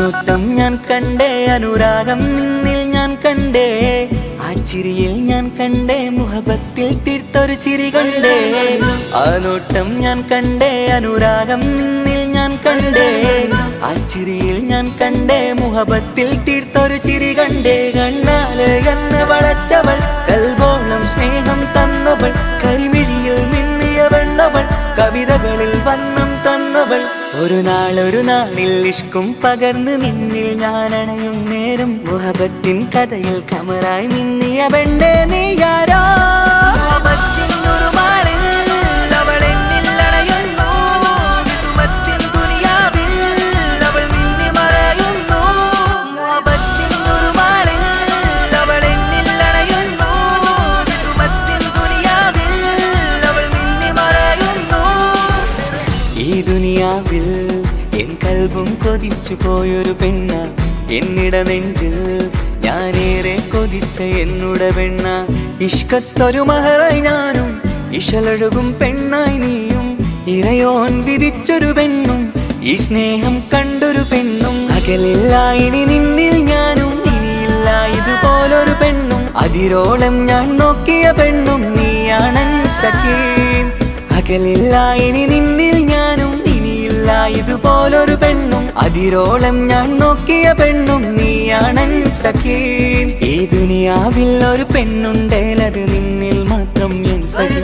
നോട്ടം ഞാൻ കണ്ടേ, അനുരാഗം നിന്നിൽ ഞാൻ കണ്ടേ, ആ ചിരിയിൽ ഞാൻ കണ്ടേ, മുഹബത്തിൽ തീർത്തൊരു ചിരി കണ്ടേ. ആ നോട്ടം ഞാൻ കണ്ടേ, അനുരാഗം നിന്നിൽ ഞാൻ കണ്ടേ, ആ ചിരിയിൽ ഞാൻ കണ്ടേ, മുഹബത്തിൽ തീർത്തൊരു ചിരി കണ്ടേ. കണ്ണാല് എന്നെ വളച്ചവൾ, കൽബോളം സ്നേഹം തന്നവൾ, കരിമിഴിയിൽ മിന്നിയ വെണ്ണവൾ, കവിതകളിൽ വന്നം തന്നവൾ. ഒരു നാളിൽ ഇഷ്കും പകർന്ന് നിന്നിൽ ഞാൻ അണയും നേരം, മുഹബത്തിൻ കഥയിൽ കമറായി മിന്നിയ പെണ്ണേ നീയാരോ. ഈ ദുനിയാവിൽ എൻ കൽബും കൊതിച്ചു പോയൊരു പെണ്ണ, എന്നിട നെഞ്ചിൽ ഞാനേറെ കൊതിച്ച എന്നുട പെണ്ണ. ഇഷ്കത്തൊരു മഹറായി ഞാനും, ഇശലൊഴുകും പെണ്ണായി നീയും, ഇറയോൻ വിധിച്ചൊരു പെണ്ണും, ഈ സ്നേഹം കണ്ടൊരു പെണ്ണും. അകലില്ല ഇനി നിന്നിൽ ഞാനും, ഇനിയില്ല ഇതുപോലൊരു പെണ്ണും. അതിരോളം ഞാൻ നോക്കിയ പെണ്ണും നീയാണൻ സഖീ. അകലില്ല ഇനി നിന്നിൽ ഞാനും, ഇനിയില്ല ഇതുപോലൊരു പെണ്ണും. അതിരോളം ഞാൻ നോക്കിയ പെണ്ണും നീയാണൻ സഖീ. ഈ ദുനിയാവിൽ ഒരു പെണ്ണുണ്ടേലത് നിന്നിൽ മാത്രം എൻ സഖി.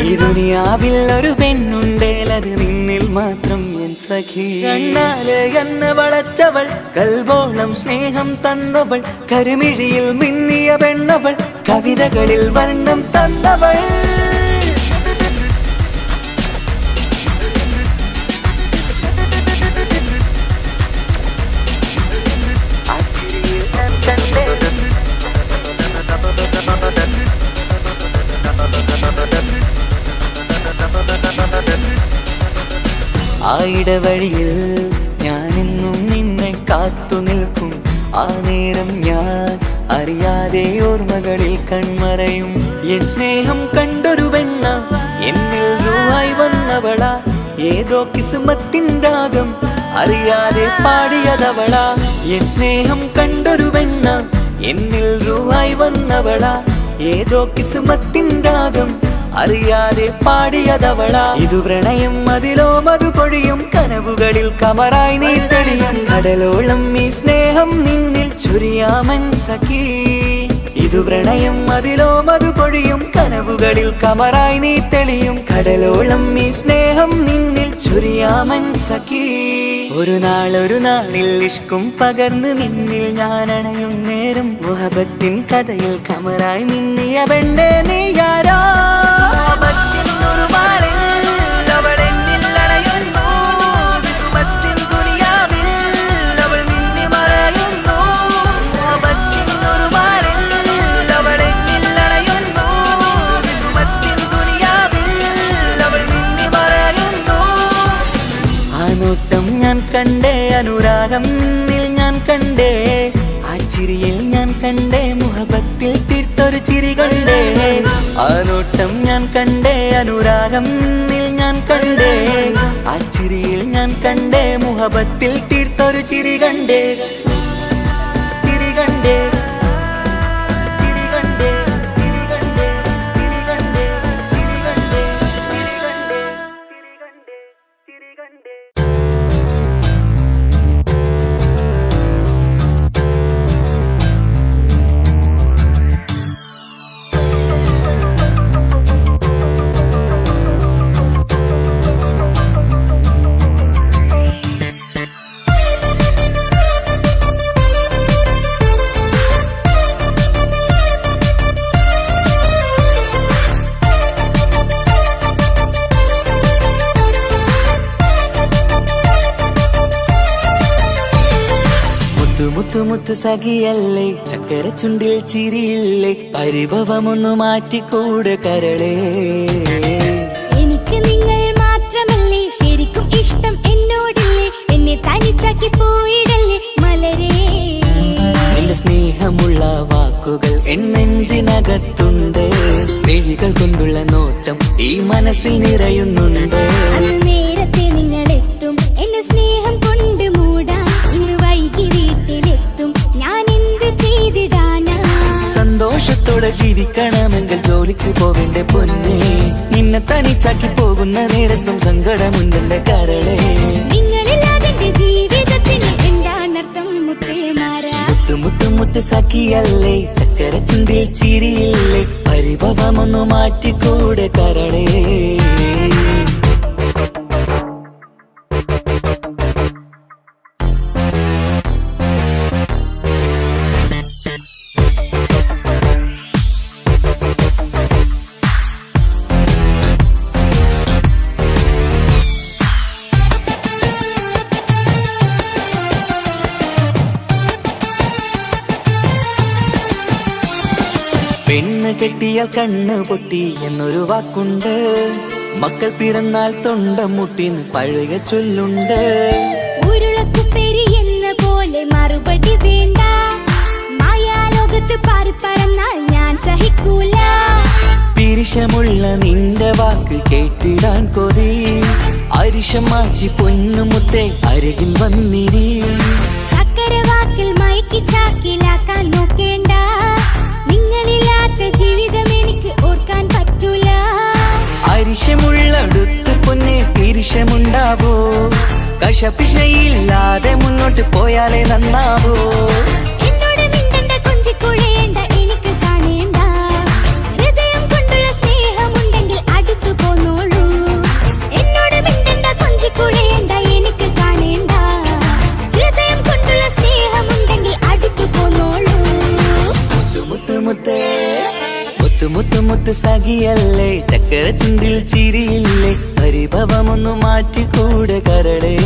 ഈ ദുനിയാവിൽ ഒരു പെണ്ണുണ്ടേലത് നിന്നിൽ മാത്രം എൻ സഖി. കണ്ണാല് എന്നെ വളച്ചവൾ, കൽബോളം സ്നേഹം തന്നവൾ, കരിമിഴിയിൽ മിന്നിയ പെണ്ണവൾ, കവിതകളിൽ വർണ്ണം തന്നവൾ. ആ ഇടവഴിയിൽ ഞാനെന്നും നിന്നെ കാത്തു നിൽക്കും, ആ നേരം ഞാൻ അറിയാതെ ഓർമ്മകളിൽ കൺമറയും. എൻ സ്നേഹം കണ്ടൊരു പെണ്ണ, എന്നിൽ രൂപായി വന്നവളാ, ഏതോ കിസ്മത്തിൻ രാഗം അറിയാതെ പാടിയതവളാ. എൻ സ്നേഹം കണ്ടൊരു പെണ്ണ, എന്നിൽ രൂപായി വന്നവളാ, ഏതോ കിസ്മത്തിൻ രാഗം അറിയാതെ പാടിയതവളാ. ഇതു പ്രണയം അതിലോ മധു പൊഴിയും, കനവുകളിൽ കമറായി നീ തെളിയും. കടലോളം ഈ സ്നേഹം നിന്നിൽ ചൊരിയാമൻ സഖീ. ഇതു പ്രണയം അതിലോ മധു പൊഴിയും, കനവുകളിൽ കമറായി നീ തെളിയും. കടലോളം ഈ സ്നേഹം നിന്നിൽ ചൊരിയാമൻ സഖീ. ഒരു നാളിൽ ഇഷ്കും പകർന്ന് നിന്നിൽ ഞാൻ അണയും നേരം, മുഹബത്തിൻ കഥയിൽ കമറായി മിന്നിയ പെണ്ണേ നീയാരോ. നോട്ടം ഞാൻ കണ്ടേ, അനുരാഗം നിന്നിൽ ഞാൻ കണ്ടേ, ആ ചിരിയിൽ ഞാൻ കണ്ടേ, മുഹബത്തിൽ തീർത്തൊരു ചിരി കണ്ടേ. ആ നോട്ടം ഞാൻ കണ്ടേ, അനുരാഗം നിന്നിൽ ഞാൻ കണ്ടേ, ആ ചിരിയിൽ ഞാൻ കണ്ടേ, മുഹബത്തിൽ തീർത്തൊരു ചിരി കണ്ടേ. ചിരി കണ്ടേ. മുത്തു സഖിയല്ലേ, ചക്കര ചുണ്ടിൽ ചിരിയില്ലേ, പരിഭവമൊന്നു മാറ്റിക്കൂടെ കരളേ. എനിക്ക് നിങ്ങൾ മാത്രമല്ലേ ശരിക്കും ഇഷ്ടം എന്നോടില്ലേ, എന്നെ തനിച്ചാക്കി പോയിടല്ലേ മലരേ. എന്റെ സ്നേഹമുള്ള വാക്കുകൾ എന്നെഞ്ചിനകത്തുണ്ട്, വിഴികൾ കൊണ്ടുള്ള നോട്ടം ഈ മനസ്സിൽ നിറയുന്നുണ്ട്. നേരത്തെ നിങ്ങളെത്തും എന്റെ സ്നേഹം കൊണ്ട് മൂടാൻ, ഇന്ന് വൈകി സന്തോഷത്തോടെ ജീവിക്കണമെങ്കിൽ ജോലിക്ക് പോവേണ്ട പൊന്നേ, നിന്നെ തനിച്ചാക്കി പോകുന്ന നേരത്തും സങ്കടമുണ്ടെന്റെ കരളേ. നിങ്ങളില്ലാതെ ജീവിതത്തിന് എന്താണർത്ഥം മുത്തേമാരാ? മുത്ത് മുത്ത് മുത്ത് സഖിയല്ലേ, ചക്കര ചുണ്ടിൽ ചിരിയില്ലേ, പരിഭവമൊന്നു മാറ്റിക്കൂടെ കരളേ. പെണ്ണ് കെട്ടിയാൽ കണ്ണ് പൊട്ടി എന്നൊരു വാക്കുണ്ട്, മക്കൾ പിറന്നാൽ തൊണ്ട മുട്ടിന് പഴയ ചൊല്ലുണ്ട്. ഉരുളക്കുപ്പേരി എന്ന പോലെ മറുപടി വേണ്ട, മായാലോകത്ത് പാറി പറന്നാൽ ഞാൻ സഹിക്കൂല. പിരിശമുള്ള നിന്റെ വാക്ക് കേട്ടിടാൻ കൊതി, അരിശം മാറ്റി പൊന്നുമുത്തേ അരികിൽ വന്നിരി. ചക്കര വാക്കിൽ മയക്കി ചാക്കിലാക്കാൻ നോക്കേണ്ട, നിങ്ങളില്ലാത്ത ജീവിതം എനിക്ക് ഓർക്കാൻ പറ്റൂല. അരിശമുള്ളടുത്ത് പൊന്നെ പിരിശമുണ്ടാവോ, കശപിശയില്ലാതെ മുന്നോട്ട് പോയാലേ നന്നാവോ. എന്നോട് മിണ്ടണ്ട കൊഞ്ചിക്കുഴയേണ്ട, എനിക്ക് കാണേണ്ട, ഹൃദയം കൊണ്ടുള്ള സ്നേഹമുണ്ടെങ്കിൽ അടുത്തു പോന്നോളൂ. എന്നോട് മിണ്ടണ്ട കൊഞ്ചിക്കുഴയേണ്ട, എനിക്ക് കാണേണ്ട, ഹൃദയം കൊണ്ടുള്ള സ്നേഹമുണ്ടെങ്കിൽ അടുത്തു പോന്നോളൂ. മുത്ത് മുത്ത് മുത്തേ മുത്ത് മുത്ത് മുത്ത് സഖിയല്ലേ, ചക്കര ചുണ്ടിൽ ചിരിയില്ലേ, പരിഭവമൊന്നു മാറ്റിക്കൂടെ കരളേ.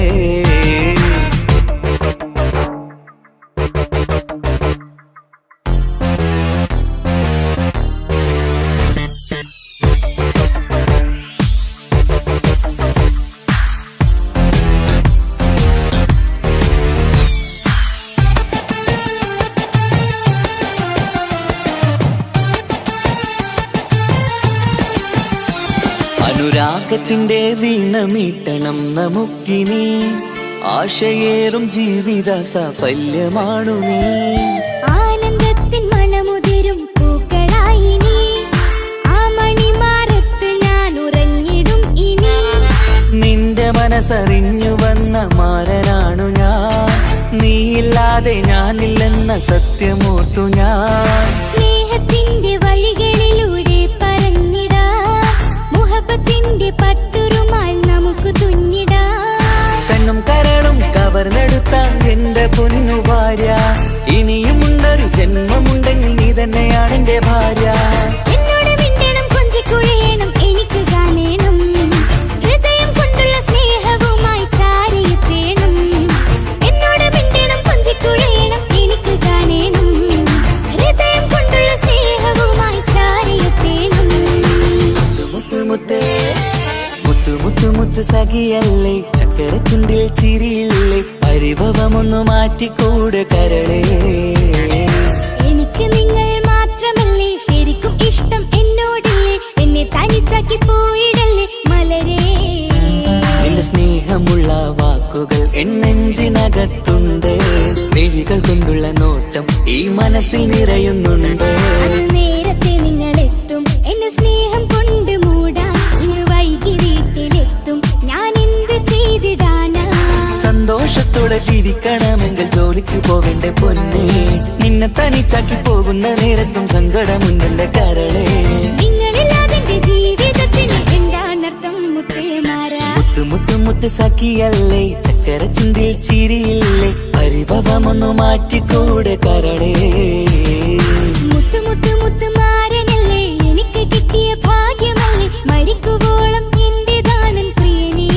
അനുരാഗത്തിന്റെ വീണമീട്ടണം നമുക്കിനി, ആശയേറും ജീവിത സാഫല്യമാണു നീ. ആനന്ദത്തിൻ മണമുതിരും പൂക്കളായി നീ, ആ മണിമാറത്ത് ഞാൻ ഉറങ്ങിടും ഇനി. നിന്റെ മനസ്സറിഞ്ഞു വന്ന മാരനാണു ഞാൻ, നീയില്ലാതെ ഞാനില്ലെന്ന സത്യമോർത്തു ഞാൻ. സ്നേഹത്തിന്റെ വഴികളിലൂടെ പറഞ്ഞിടാം, മുഹബത്തിന്റെ പട്ടുരുമാൽ നമുക്ക് തുന്നിടാം. കണ്ണും കരളും കവർന്നെടുത്ത എന്റെ പൊന്നു ഭാര്യ, ഇനിയുമുണ്ടൊരു ജന്മമുണ്ടെങ്കിൽ നീ തന്നെയാണ് എന്റെ ഭാര്യ. എന്നോട് മിണ്ടണം കൊഞ്ചിക്കുഴയണം, എനിക്ക് കാണേണം, ഹൃദയം കൊണ്ടുള്ള സ്നേഹവുമായി ചാരിയെത്തേണം. എന്നോട് മിണ്ടണം കൊഞ്ചിക്കുഴയണം, എനിക്ക് കാണേണം, ഹൃദയം കൊണ്ടുള്ള സ്നേഹവുമായി ചാരിയെത്തേണം. മുത്ത് മുത്തേ മുത്ത് മുത്ത് മുത്ത് സഖിയല്ലേ, ചക്കര ചുണ്ടിൽ ചിരിയില്ലേ, പരിഭവമൊന്നു മാറ്റിക്കൂടെ കരളേ. എനിക്ക് നിങ്ങൾ മാത്രമല്ലേ ശരിക്കും ഇഷ്ടം എന്നോടില്ലേ, എന്നെ തനിച്ചാക്കി പോയിടല്ലേ മലരേ. നിന്റെ സ്നേഹമുള്ള വാക്കുകൾ എന്നെഞ്ചിനകത്തുണ്ട്, മിഴികൾ കൊണ്ടുള്ള നോട്ടം ഈ മനസ്സിൽ നിറയുന്നുണ്ട്. അന്ന് നേരത്തെ നിങ്ങളെത്തും എന്റെ സ്നേഹം കൊണ്ട് മൂടാൻ, ഇന്ന് വൈകി വീട്ടിലെത്തും ഞാൻ എന്ത് ചെയ്തിടാനാ. സന്തോഷത്തോടെ ജീവിക്കണമെങ്കിൽ ജോലിക്ക് പോവേണ്ട പൊന്നേ, നിന്നെ തനിച്ചാക്കി പോകുന്ന നേരത്തും സങ്കടമുണ്ടെന്റെ കരളേ. നിങ്ങളില്ലാതെ ജീവിതത്തിന് എന്താണർത്ഥം മുത്തേമാരാ? മുത്ത് മുത്ത് മുത്ത് സഖിയല്ലേ, ചക്കര ചുണ്ടിൽ ചിരിയില്ലേ, പരിഭവമൊന്നു മാറ്റിക്കൂടെ കരളേ. മുത്ത് മുത്ത് മുത്ത് മാരനല്ലേ, എനിക്ക് കിട്ടിയ ഭാഗ്യമല്ലേ, മരിക്കുവോളം എന്റേതാണൻ പ്രിയനേ.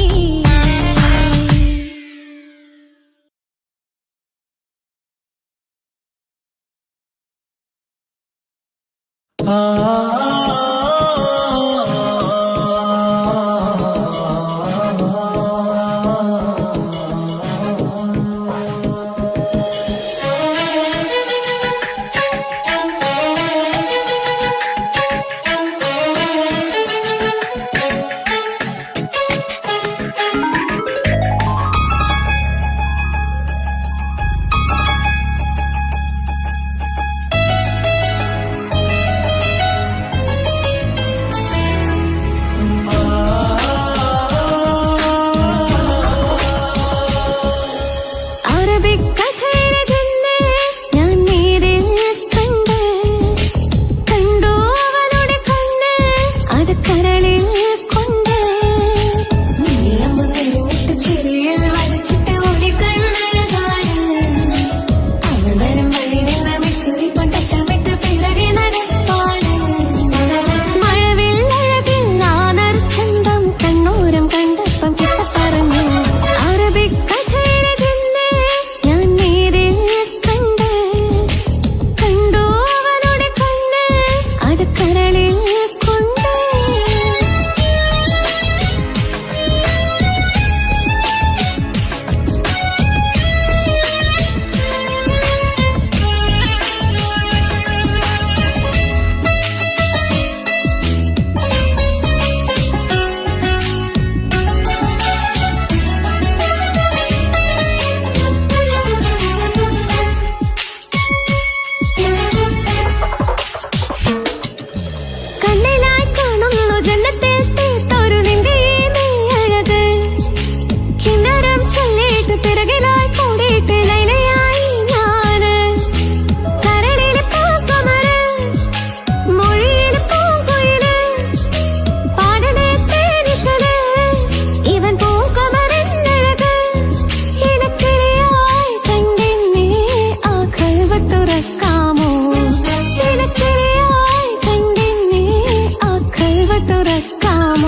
കിണ്ണത്തിൽ തീർത്തൊരു നിന്റെയും അഴക് കിന്നരം ചൊല്ലിയിട്ട് പിറകിലായി കൂടിയിട്ട് ലൈലയായി ഞാന് കരളിലെ പൂക്കുമര് മൊഴിയിലെ പൂങ്കുയില് പാടലെ തേനിശല് ഇവൻ പൂക്കുമരഴക് ഇണക്കിളിയായി കണ്ടെന്നെ ആ കൽവ് തുറക്കാമോ ഇണക്കിളിയായി കണ്ടെന്നെ ആ കൽവ് തുറക്കാമോ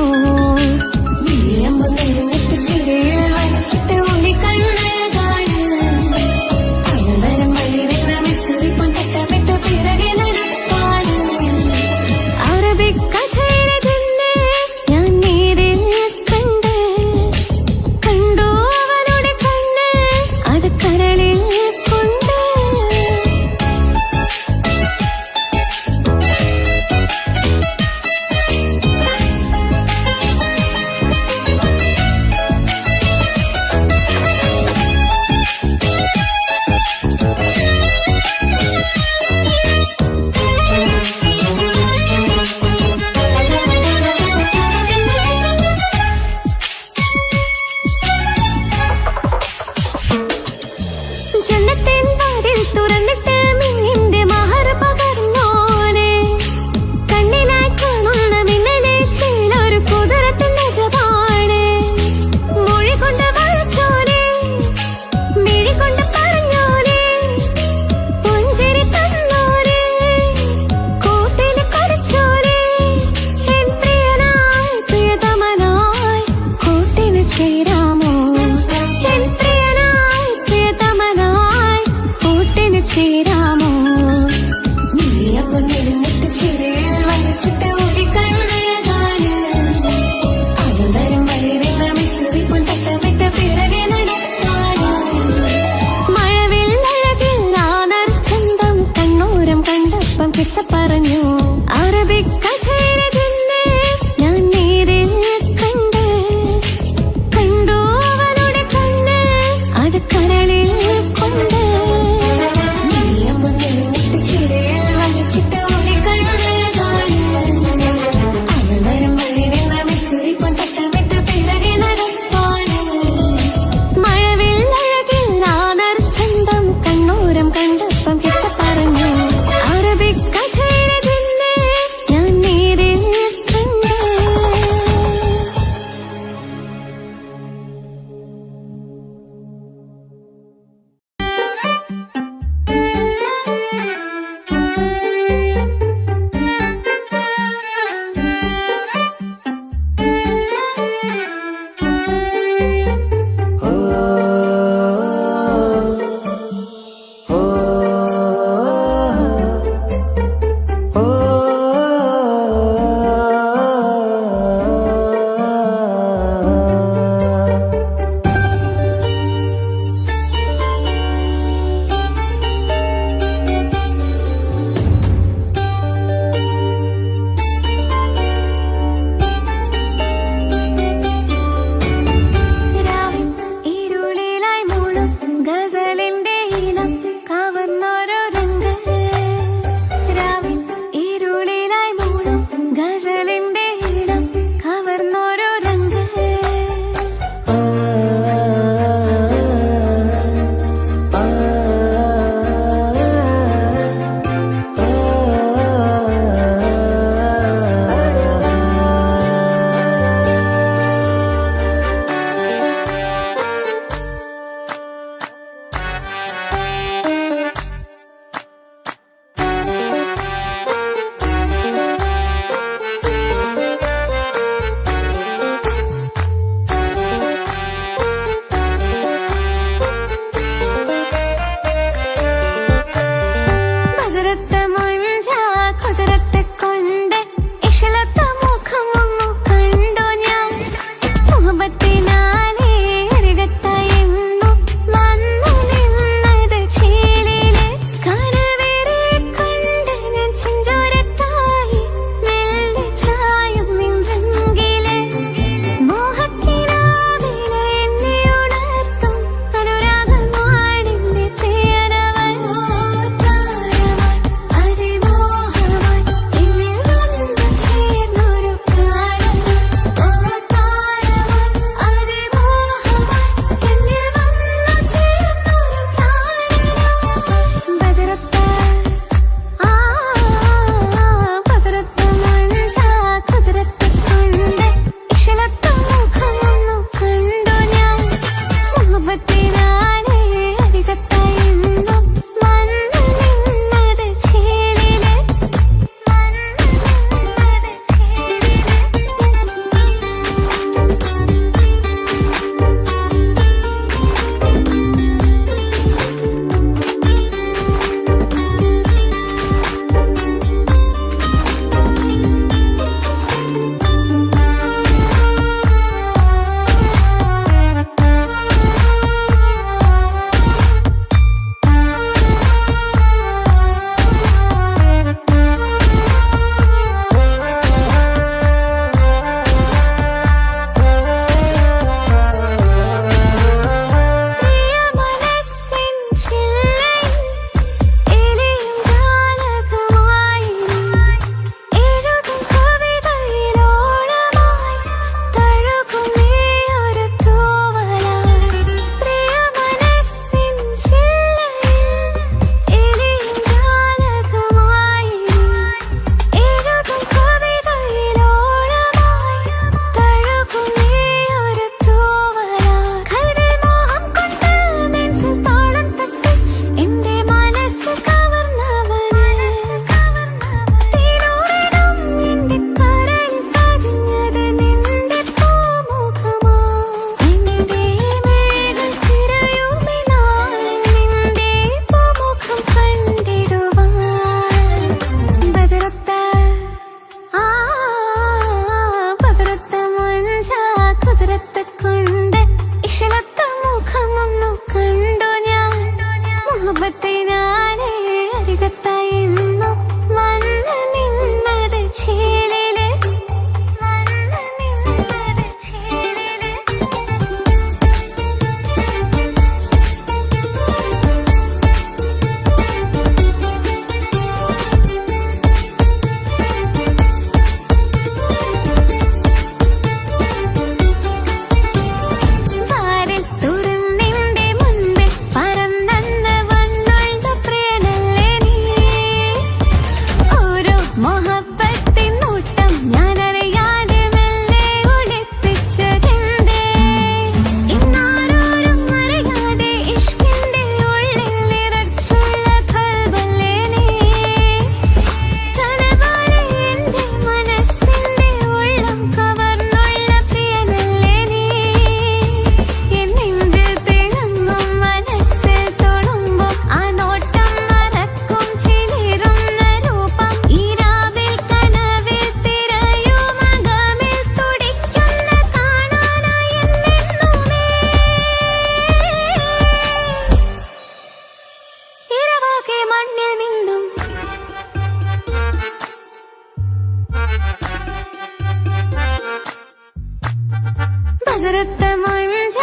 ബദറത്ത മഞ്ച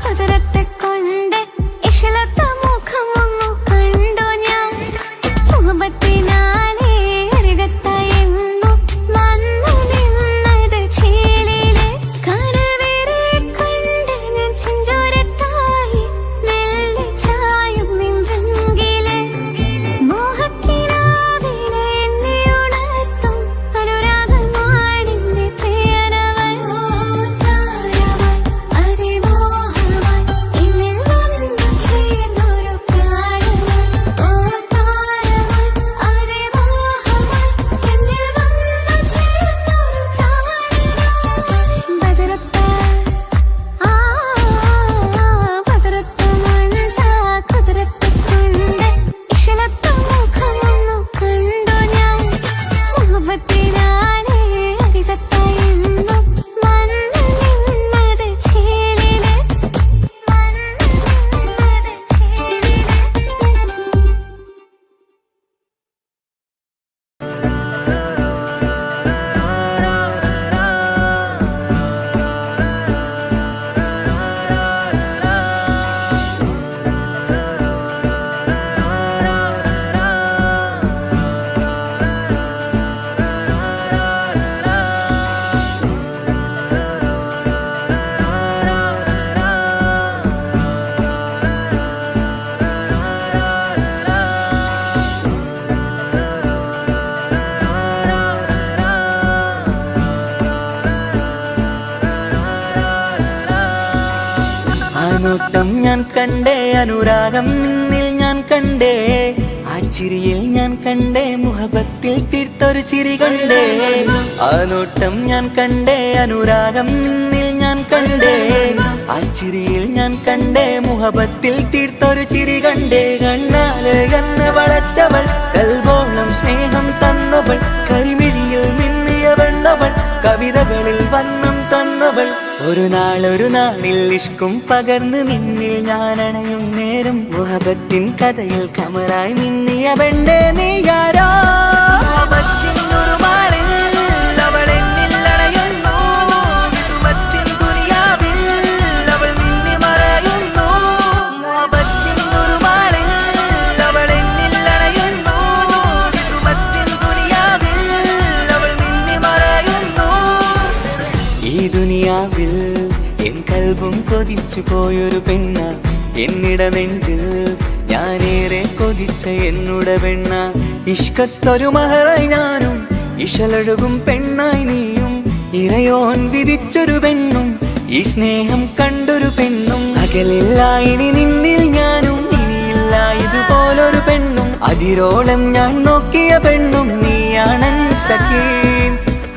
കുതിരത്തെ കൊണ്ട് ഇശലത്ത മുഖമൊന്നു കണ്ടു ഞാൻ മുഹബത്തിനാലേ അരികത്തായെന്നു വന്നു നിന്നത് ചേലില് കരവേറെ കൊണ്ട് ഞാൻ ചെഞ്ചോരത്തായി മെല്ലെ ചായും നിன்றെങ്കില് മോഹക്കിനാവിലെ എന്നെ ഉണർത്തും അനുരാഗമാണെന്റെ പ്രിയനവൻ താരവാൻ അതിമോഹവാൻ എന്നിൽ വന്നു ചേർന്നൊരു പ്രാണനായി ഓ താരവാൻ അതിമോഹവാൻ എന്നിൽ വന്നു ചേർന്നൊരു പ്രാണനായി ബദറത്ത ബദറത്ത മഞ്ച കുതിരത്തെ കൊണ്ട് ഇശലത്ത മുഖമൊന്നു കണ്ടു ഞാൻ മുഹബത്തിനാലേ അരികത്തായെന്നു വന്നു നിന്നത് ചേലില് ആ നോട്ടം ഞാൻ കണ്ടേ അനുരാഗം നിന്നിൽ ഞാൻ കണ്ടേ ആ ചിരിയിൽ ഞാൻ കണ്ടേ മുഹബത്തിൽ തീർത്തൊരു ചിരി കണ്ടേ ആ നോട്ടം ഞാൻ കണ്ടേ അനുരാഗം നിന്നിൽ ഞാൻ കണ്ടേ ആ ചിരിയിൽ ഞാൻ കണ്ടേ മുഹബത്തിൽ തീർത്തൊരു ചിരി കണ്ടേ കണ്ണാല് കണ്ണ് വളച്ചവൾ കൽബോളം സ്നേഹം തന്നവൾ കരിമിഴിയിൽ മിന്നിയ വെണ്ണവൾ കവിതകളിൽ വന്നം തന്നവൾ ഒരു നാളിൽ ഇഷ്കും പകർന്ന് നിന്നിൽ ഞാൻ അണയും നേരം മുഹബത്തിൻ കഥയിൽ കമറായി മിന്നിയ പെണ്ണേ നീയാരോ ഈ ദുനിയാവിൽ എൻ കൽബും കൊതിച്ചു പോയൊരു പെണ്ണ എന്നിട നെഞ്ചിൽ ഞാനേറെ കൊതിച്ച എന്നുടെ പെണ്ണ ഇഷ്കത്തൊരു മഹറായി ഞാനും ഇശലൊഴുകും പെണ്ണായി നീയും ഇറയോൻ വിധിച്ചൊരു പെണ്ണും ഈ സ്നേഹം കണ്ടൊരു പെണ്ണും അകലില്ല ഇനി നിന്നിൽ ഞാനും ഇനിയില്ല ഇതുപോലൊരു പെണ്ണും അതിരോളം ഞാൻ നോക്കിയ പെണ്ണും നീയാണൻ സഖീ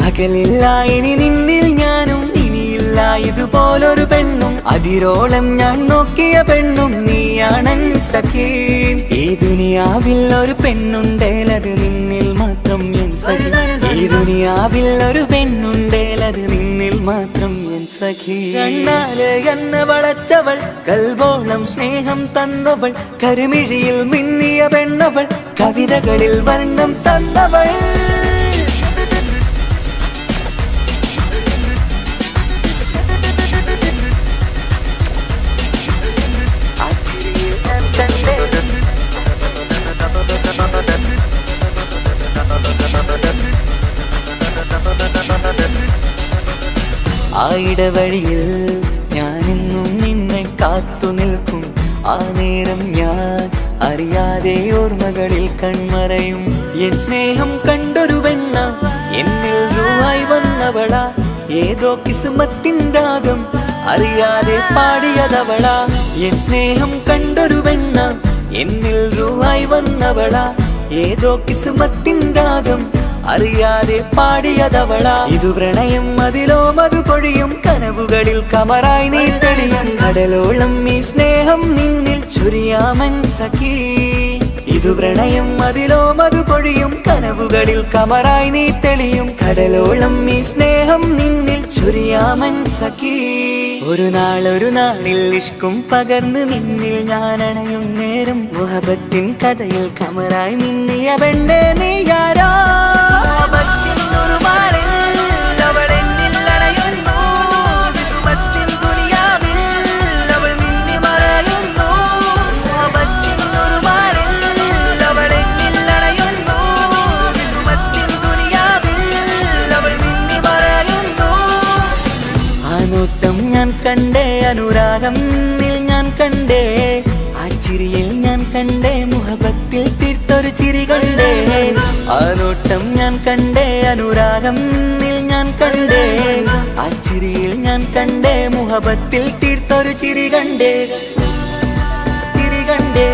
അകലില്ല ഇനി നിന്നിൽ ഞാനും ഇനിയില്ല ഇതുപോലൊരു പെണ്ണും അതിരോളം ഞാൻ നോക്കിയ പെണ്ണും നീയാണൻ സഖീ ഈ ദുനിയാവിൽ ഒരു പെണ്ണുണ്ടേലത് നിന്നിൽ മാത്രം എൻ സഖി ഈ ദുനിയാവിൽ ഒരു പെണ്ണുണ്ടേലത് നിന്നിൽ മാത്രം എൻ സഖി കണ്ണാല് എന്നെ വളച്ചവൾ കൽബോളം സ്നേഹം തന്നവൾ കരിമിഴിയിൽ മിന്നിയ പെണ്ണവൾ കവിതകളിൽ വർണ്ണം തന്നവൾ ആ ഇടവഴിയിൽ ഞാനെന്നും നിന്നെ കാത്തു നിൽക്കും ആ നേരം ഞാൻ അറിയാതെ ഓർമ്മകളിൽ കൺമറയും എൻ സ്നേഹം കണ്ടൊരു പെണ്ണ എന്നിൽ രൂപായി വന്നവളാ ഏതോ കിസ്മത്തിൻ രാഗം അറിയാതെ പാടിയതവളാ എൻ സ്നേഹം കണ്ടൊരു പെണ്ണ എന്നിൽ രൂപായി വന്നവളാ ഏതോ കിസ്മത്തിൻ രാഗം അറിയാതെ പാടിയതവളാ ഇതു പ്രണയം അതിലോ മധു പൊഴിയും കനവുകളിൽ കമറായി നീ തെളിയും കടലോളം ഈ സ്നേഹം നിന്നിൽ ചൊരിയാമൻ സഖീ ഇതു പ്രണയം അതിലോ മധു പൊഴിയും കനവുകളിൽ കമറായി നീ തെളിയും കടലോളം ഈ സ്നേഹം നിന്നിൽ ചൊരിയാമൻ സഖീ ഒരു നാളിൽ ഇഷ്കും പകർന്ന് നിന്നിൽ ഞാൻ അണയും നേരം മുഹബത്തിൻ കഥയിൽ കമറായി മിന്നിയ പെണ്ണേ നീയാരോ ും നോട്ടം ഞാൻ കണ്ടേ, അനുരാഗം നിന്നിൽ ഞാൻ കണ്ടേ, ആ ചിരിയിൽ ഞാൻ കണ്ടേ, മുഹബത്തിൽ തീർത്തൊരു ചിരി കണ്ടേ. ആ നോട്ടം ഞാൻ കണ്ടേ, അനുരാഗം നിന്നിൽ ഞാൻ കണ്ടേ, ആ ചിരിയിൽ ഞാൻ കണ്ടേ, മുഹബത്തിൽ തീർത്തൊരു ചിരി കണ്ടേ, ചിരി കണ്ടേ.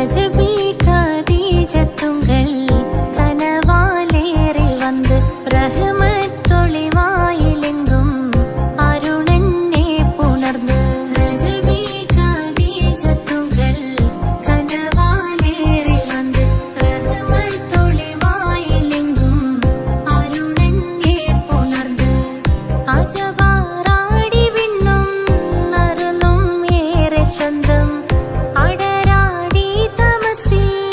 രജബി ഖദീജത്തുങ്കൾ കനവാലേറി വന്ന് റഹ്മത്തൊളിവായിലെങ്കും അരുണനെ പുണർന്ന് രജബി ഖദീജത്തുങ്കൾ കനവാലേറി വന്ന് റഹ്മത്തൊളിവായിലെങ്കും അരുണനെ പുണർന്ന് അജവാറാടി വിണ്ണും നറുന്നും ഏറെ ചന്തം അടരാടി തമസിൽ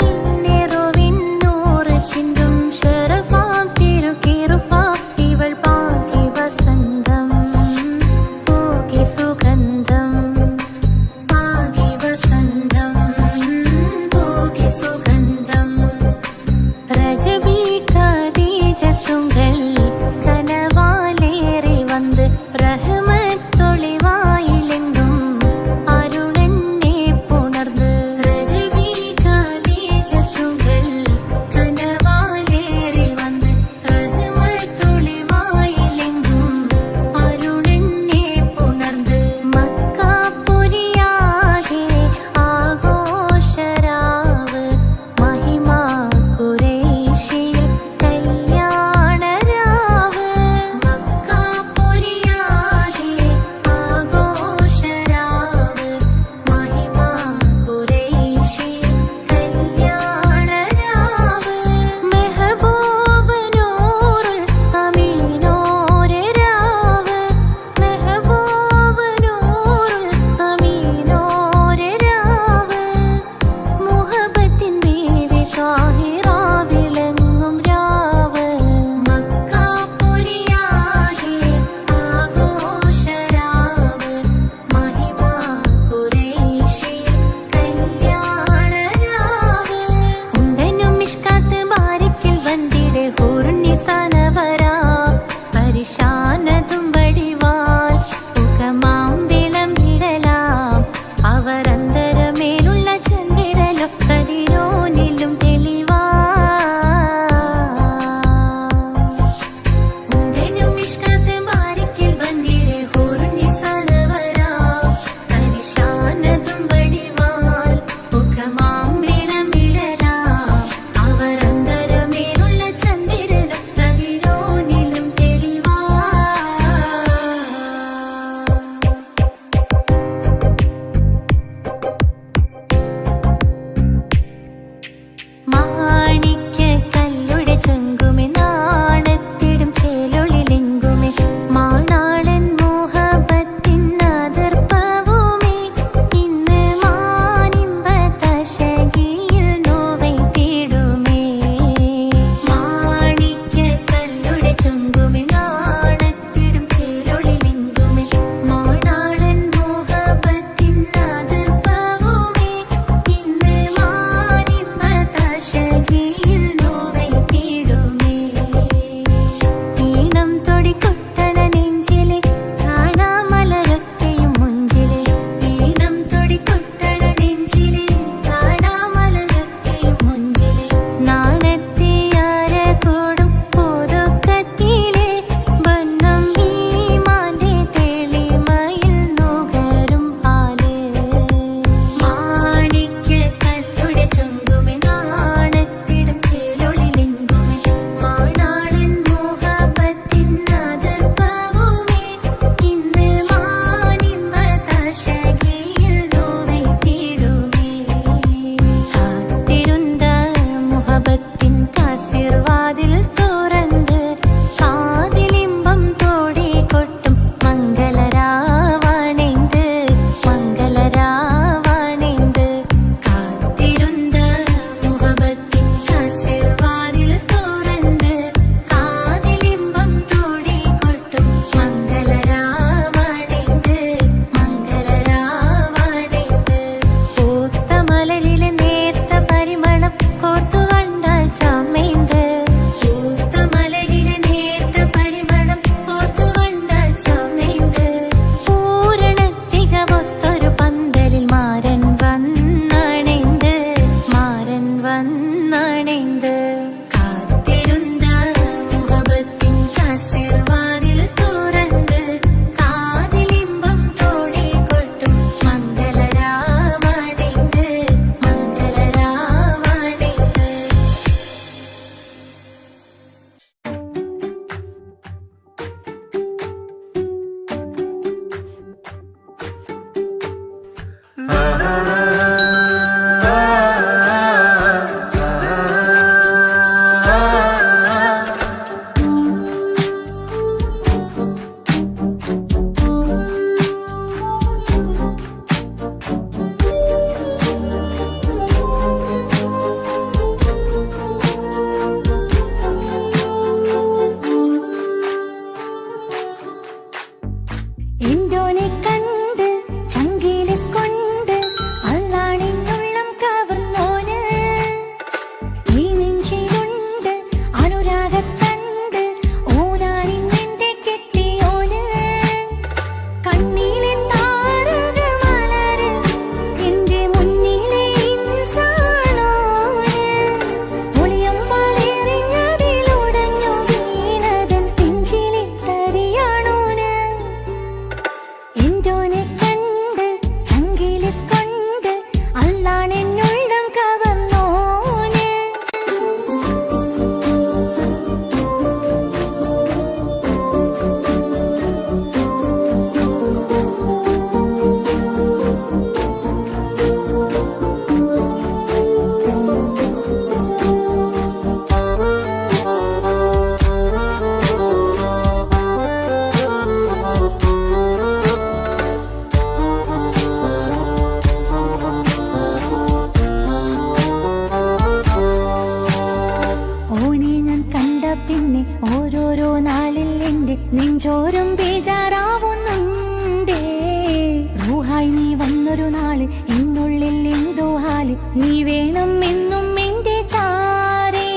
നീ വേണം എന്നും എന്റെ ചാരേ.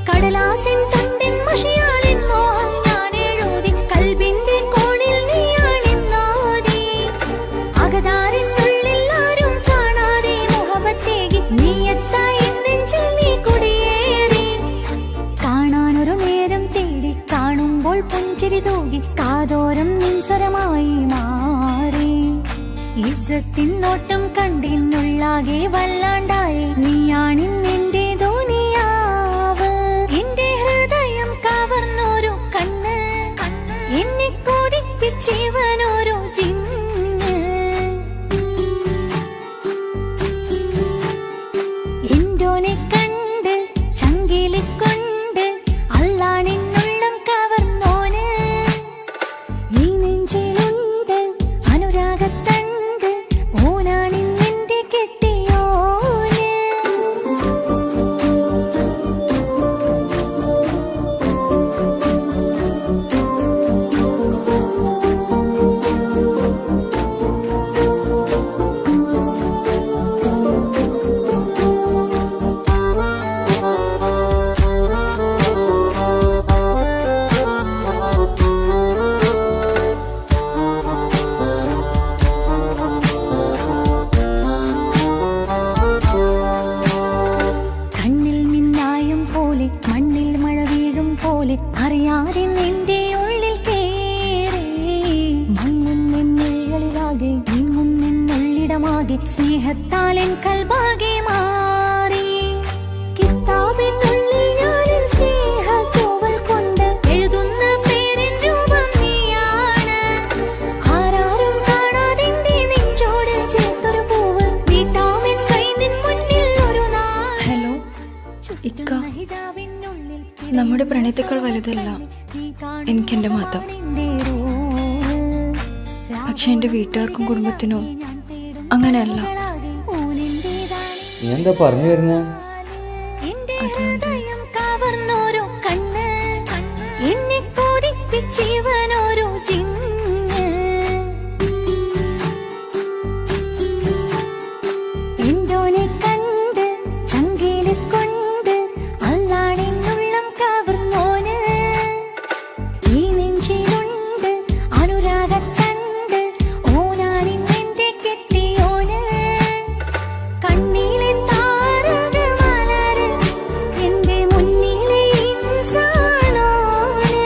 കടലാസിൻ തണ്ടിൻ മഷിയാലിൻ മോഹം ഞാൻ എഴുതി കൽബിന്റെ കോണിൽ നീയാണെന്നാതി. അകതാരിനുള്ളിൽ ആരും കാണാതെ മുഹബത്തേകി നീ എത്തായി നെഞ്ചിൽ നീ കുടിയേറി. കാണാനൊരു നേരം തേടി കാണുമ്പോൾ പുഞ്ചിരി തൂകി കാതോരം നിൻസ്വരമായി മാറി. ഇസ്സത്തിൻ നോട്ടം കണ്ടിന്നുള്ളാകെ വല്ലാണ്ടായി. നീയാണിന്നെന്റെ ദുനിയാവ്, എന്റെ ഹൃദയം കവർന്നോരോ കണ്ണ്, എന്നെ കൊതിപ്പിച്ചിവനോരോ ജിന്ന്. എന്തോനെ കണ്ട് ചങ്കില് കൊണ്ട് അള്ളാണെന്നുള്ളം കവർന്നോന്. ഈ നെഞ്ചിലുണ്ട് അനുരാഗത്തണ്ട്, ഓനാണിന്നെന്റെ കെട്ടിയോന്. കണ്ണിൽ മിന്നായം പോലെ മണ്ണിൽ മഴ വീഴും പോലെ അറിയാതെ നിന്റെ ഉള്ളിൽ കേറി. മങ്ങുന്നെന്നുള്ളിലാകെ നീങ്ങുന്നെന്നുള്ളിടമാകെ സ്നേഹത്താലെൻ കൽബാകെ മാറി. കിതാബിനുള്ളിൽ ഞാനെൻ സ്നേഹത്തൂവൽ കൊണ്ട് എഴുതുന്ന പേരിൻ രൂപം നീയാണ്. ആരാരും കാണാതെന്റെ നെഞ്ചോട് ചേർത്തൊരു പൂവ് നീട്ടാമെൻ കൈ നിൻ മുന്നിൽ ഒരു നാൾ. ഹലോ ഇക്ക, നമ്മുടെ പ്രണയത്തേക്കാൾ വലുതല്ല എനിക്കെന്റെ മതം. പക്ഷെ എന്റെ വീട്ടുകാർക്കും കുടുംബത്തിനും അങ്ങനെയല്ല. നീ എന്താ പറഞ്ഞു വരുന്നേ? കവർന്നോരോ കണ്ണ്, എന്നെ കൊതിപ്പിച്ചിവനോരോ ജിന്ന്. എന്തോനെ കണ്ട് ചങ്കില് കൊണ്ട് അള്ളാണെന്നുള്ളം കവർന്നോന്. ഈ നെഞ്ചിലുണ്ട് അനുരാഗത്തണ്ട്, ഓനാണിന്നെന്റെ കെട്ടിയോന്. കണ്ണിലെ താരകമലര് എന്റെ മുന്നിലെ ഇൻസാനോന്.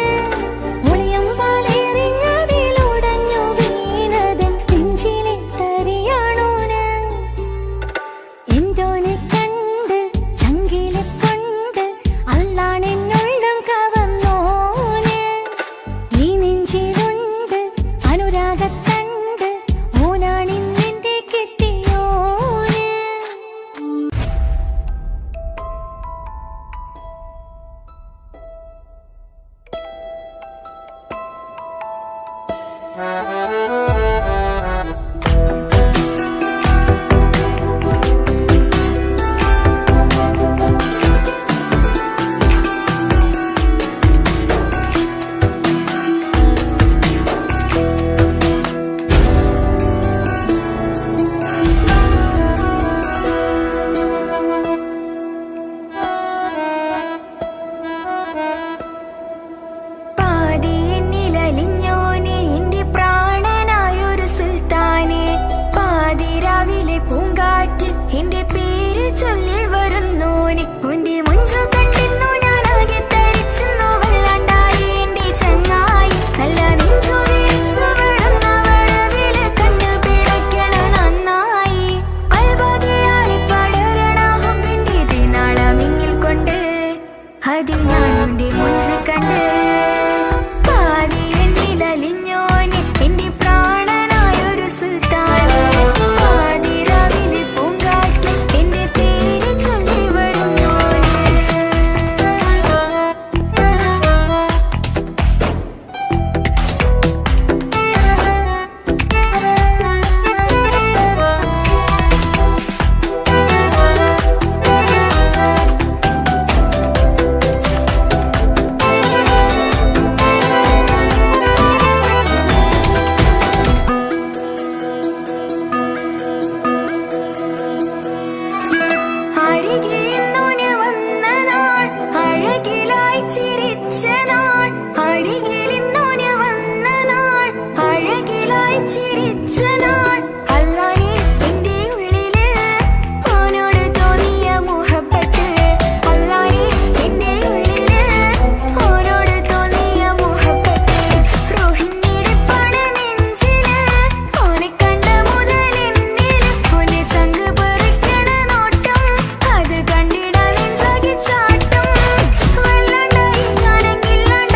ഒളിയമ്പാലെറിഞ്ഞതിലുടഞ്ഞു വീണതൻ നെഞ്ചിലെ തരിയാണോന്. എന്തോനെ കണ്ട് ചങ്കില് കൊണ്ട് അള്ളാണെന്നുള്ളം കവർന്നോന്. ഈ നെഞ്ചിലുണ്ട് അനുരാഗത്തണ്ട്, ഓനാണിന്നെന്റെ കെട്ടിയോന്. പാതി എന്നിലലിഞ്ഞോനെ എന്റെ പ്രാണനായൊരു സുൽത്താനെ. പാതിരാവിലെ പൂങ്കാറ്റിൽ എന്റെ പേര് ചൊല്ലി വരുന്നോനെ. ഉന്റെ മുഞ്ചു കണ്ടിരുന്നു ഞാനാകെ തരിച്ചെന്നു വല്ലാണ്ടായി എന്റെ ചങ്ങായി. നല്ല നെഞ്ചു വിരിച്ചു വിടുന്ന വരവില് കണ്ണു പിടയ്ക്കണ നന്നായി. കൽബാകെയായി പടരണ ഹുബിന്റെ ദിനാളമിങ്ങിൽ കൊണ്ട് അതിൽ ഞാൻ എന്റെ മുഞ്ചു കണ്ട്. പാതി എന്നിലലിഞ്ഞോനെ എന്റെ പ്രാണനായൊരു സുൽത്താനെ. പാതിരാവിലെ പൂങ്കാറ്റിൽ എന്റെ പേര് ചൊല്ലി വരുന്നോനെ. വെച്ച നാൾ അരികിലിന്നോന് വന്ന നാൾ അഴകിലായി ചിരിച്ച നാൾ അല്ലാനെ എന്റെ ഉള്ളില് ഓനോട് തോന്നിയ മുഹബത്ത് അല്ലാനെ എന്റെ ഉള്ളില് ഓനോട് തോന്നിയ മുഹബത്ത് റോഹിണിയുടെ നെഞ്ചില് ഓനെ കണ്ട മുതൽ എന്നില് ഓനെ ചങ്ക് പറിക്കണ നോട്ടം അത് കണ്ടിടാൻ നെഞ്ചാകെ ചാട്ടം വല്ലാണ്ടായി ഞാനങ്ങില്ലാണ്ടായി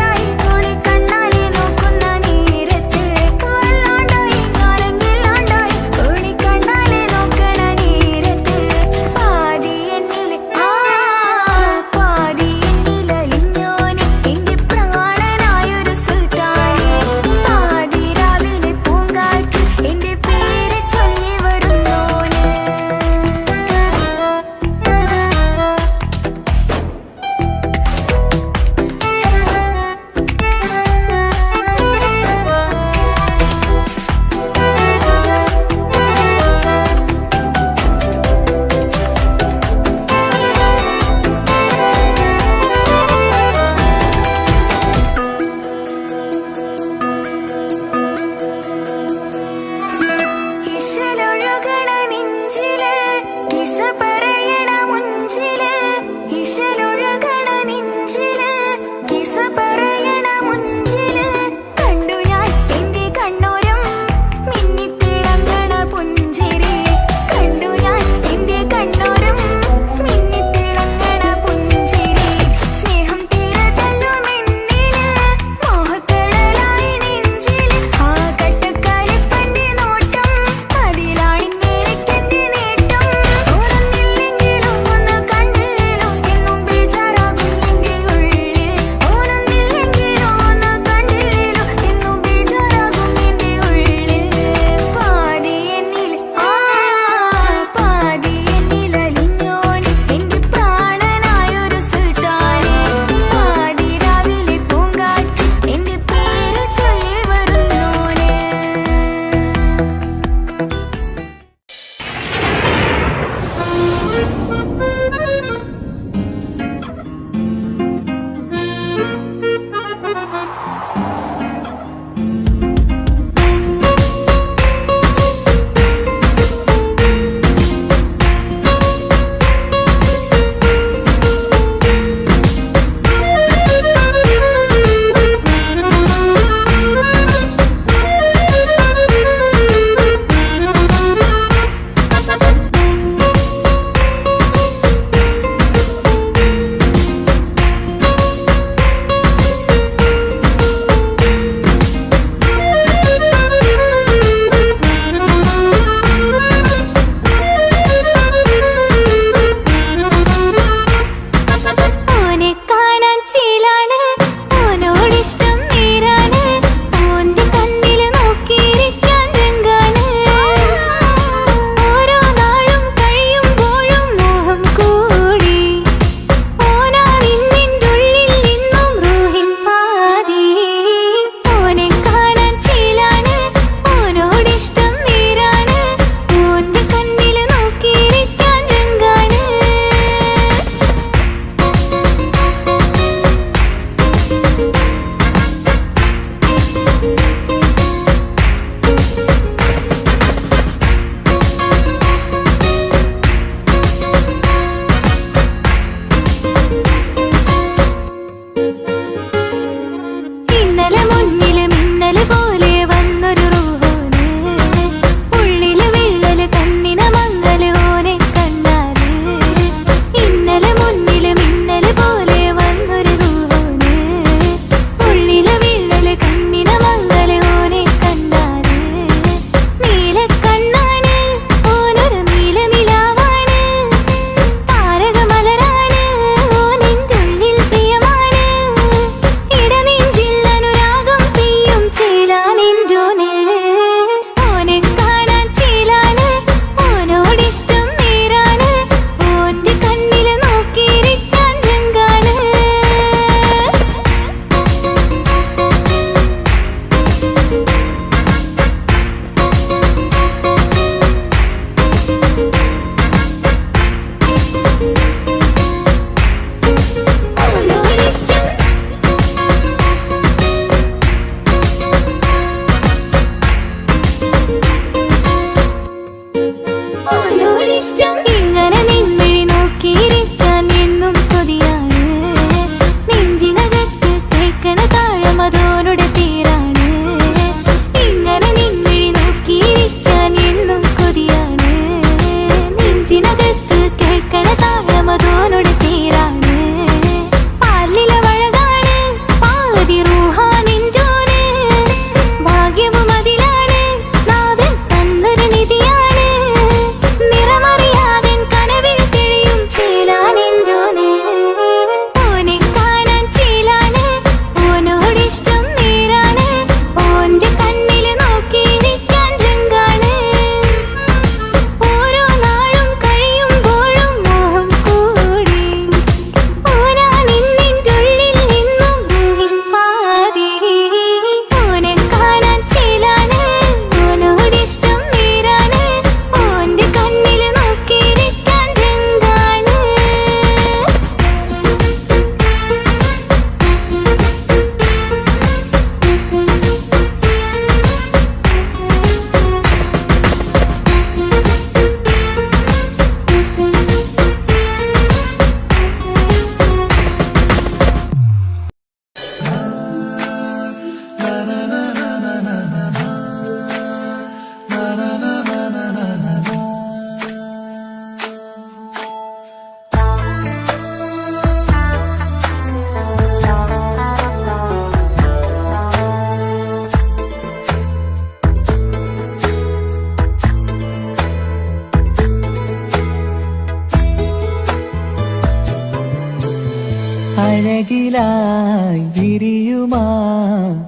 അഴകിലായി വിരിയുമാ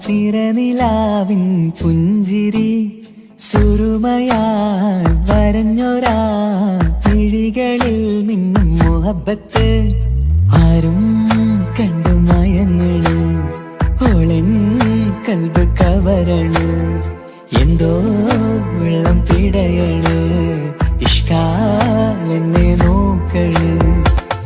തിരനിലാവിൻ പുഞ്ചിരി സുറുമയായി വരഞ്ഞൊരാ കിഴികളിൽ മിന്നും മുഹബത്ത് ആരും കണ്ടു മയങ്ങള് ഓളൻ കൽബ് കവരണ് എന്തോ വെള്ളം പിടയണ് ഇഷ്കാലെന്നെ നോക്കള്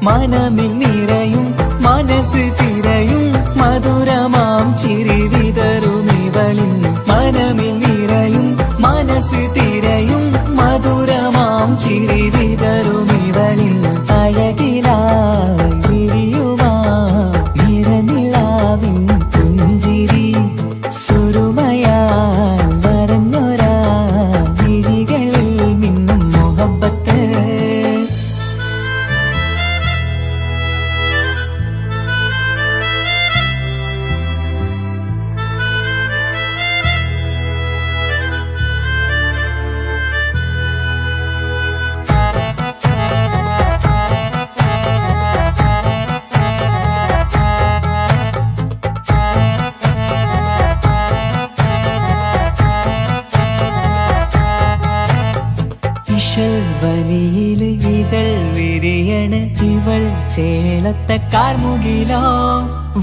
മനമിൽ നിറയും മനസ്സ് തിരയും മധുരമാം ചിരി വിതറും ഇവളിന്ന് മനമിൽ നിറയും മനസ്സ് തിരയും മധുരമാം ചിരി വിതറും ഇവളിന്ന് അഴകിലായി വിരിയുമാ നിറനിലാവിൻ പുഞ്ചിരി സുറുമയാൽ വരഞ്ഞൊരാ വിഴികളിൽ മിന്നും മുഹബത്ത് വനിയില് ഇതൾ വിരിയണ് ഇവൾ ചേലത്തെ കാർമുകിലോ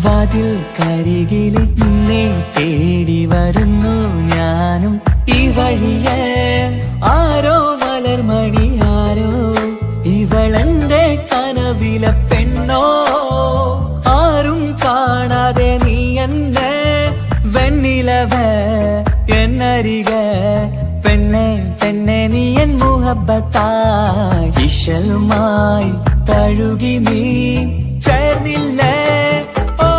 വാതിൽ കരികില് നിന്നെ തേടി വരുന്നു ഞാനും ഈ വഴിയെ ആരോ മലർമണി ആരോ ഇവളെന്റെ കനവിലെ പെണ്ണോ ആരും കാണാതെ നീ എന്നെ വെണ്ണിലവ എന്നരിക പെണ്ണെ പെണ്ണെ നീ എൻ മുഹബത്തായി ഇശലുമായി തഴുകി നീ ചേർന്നില്ലേ ഓ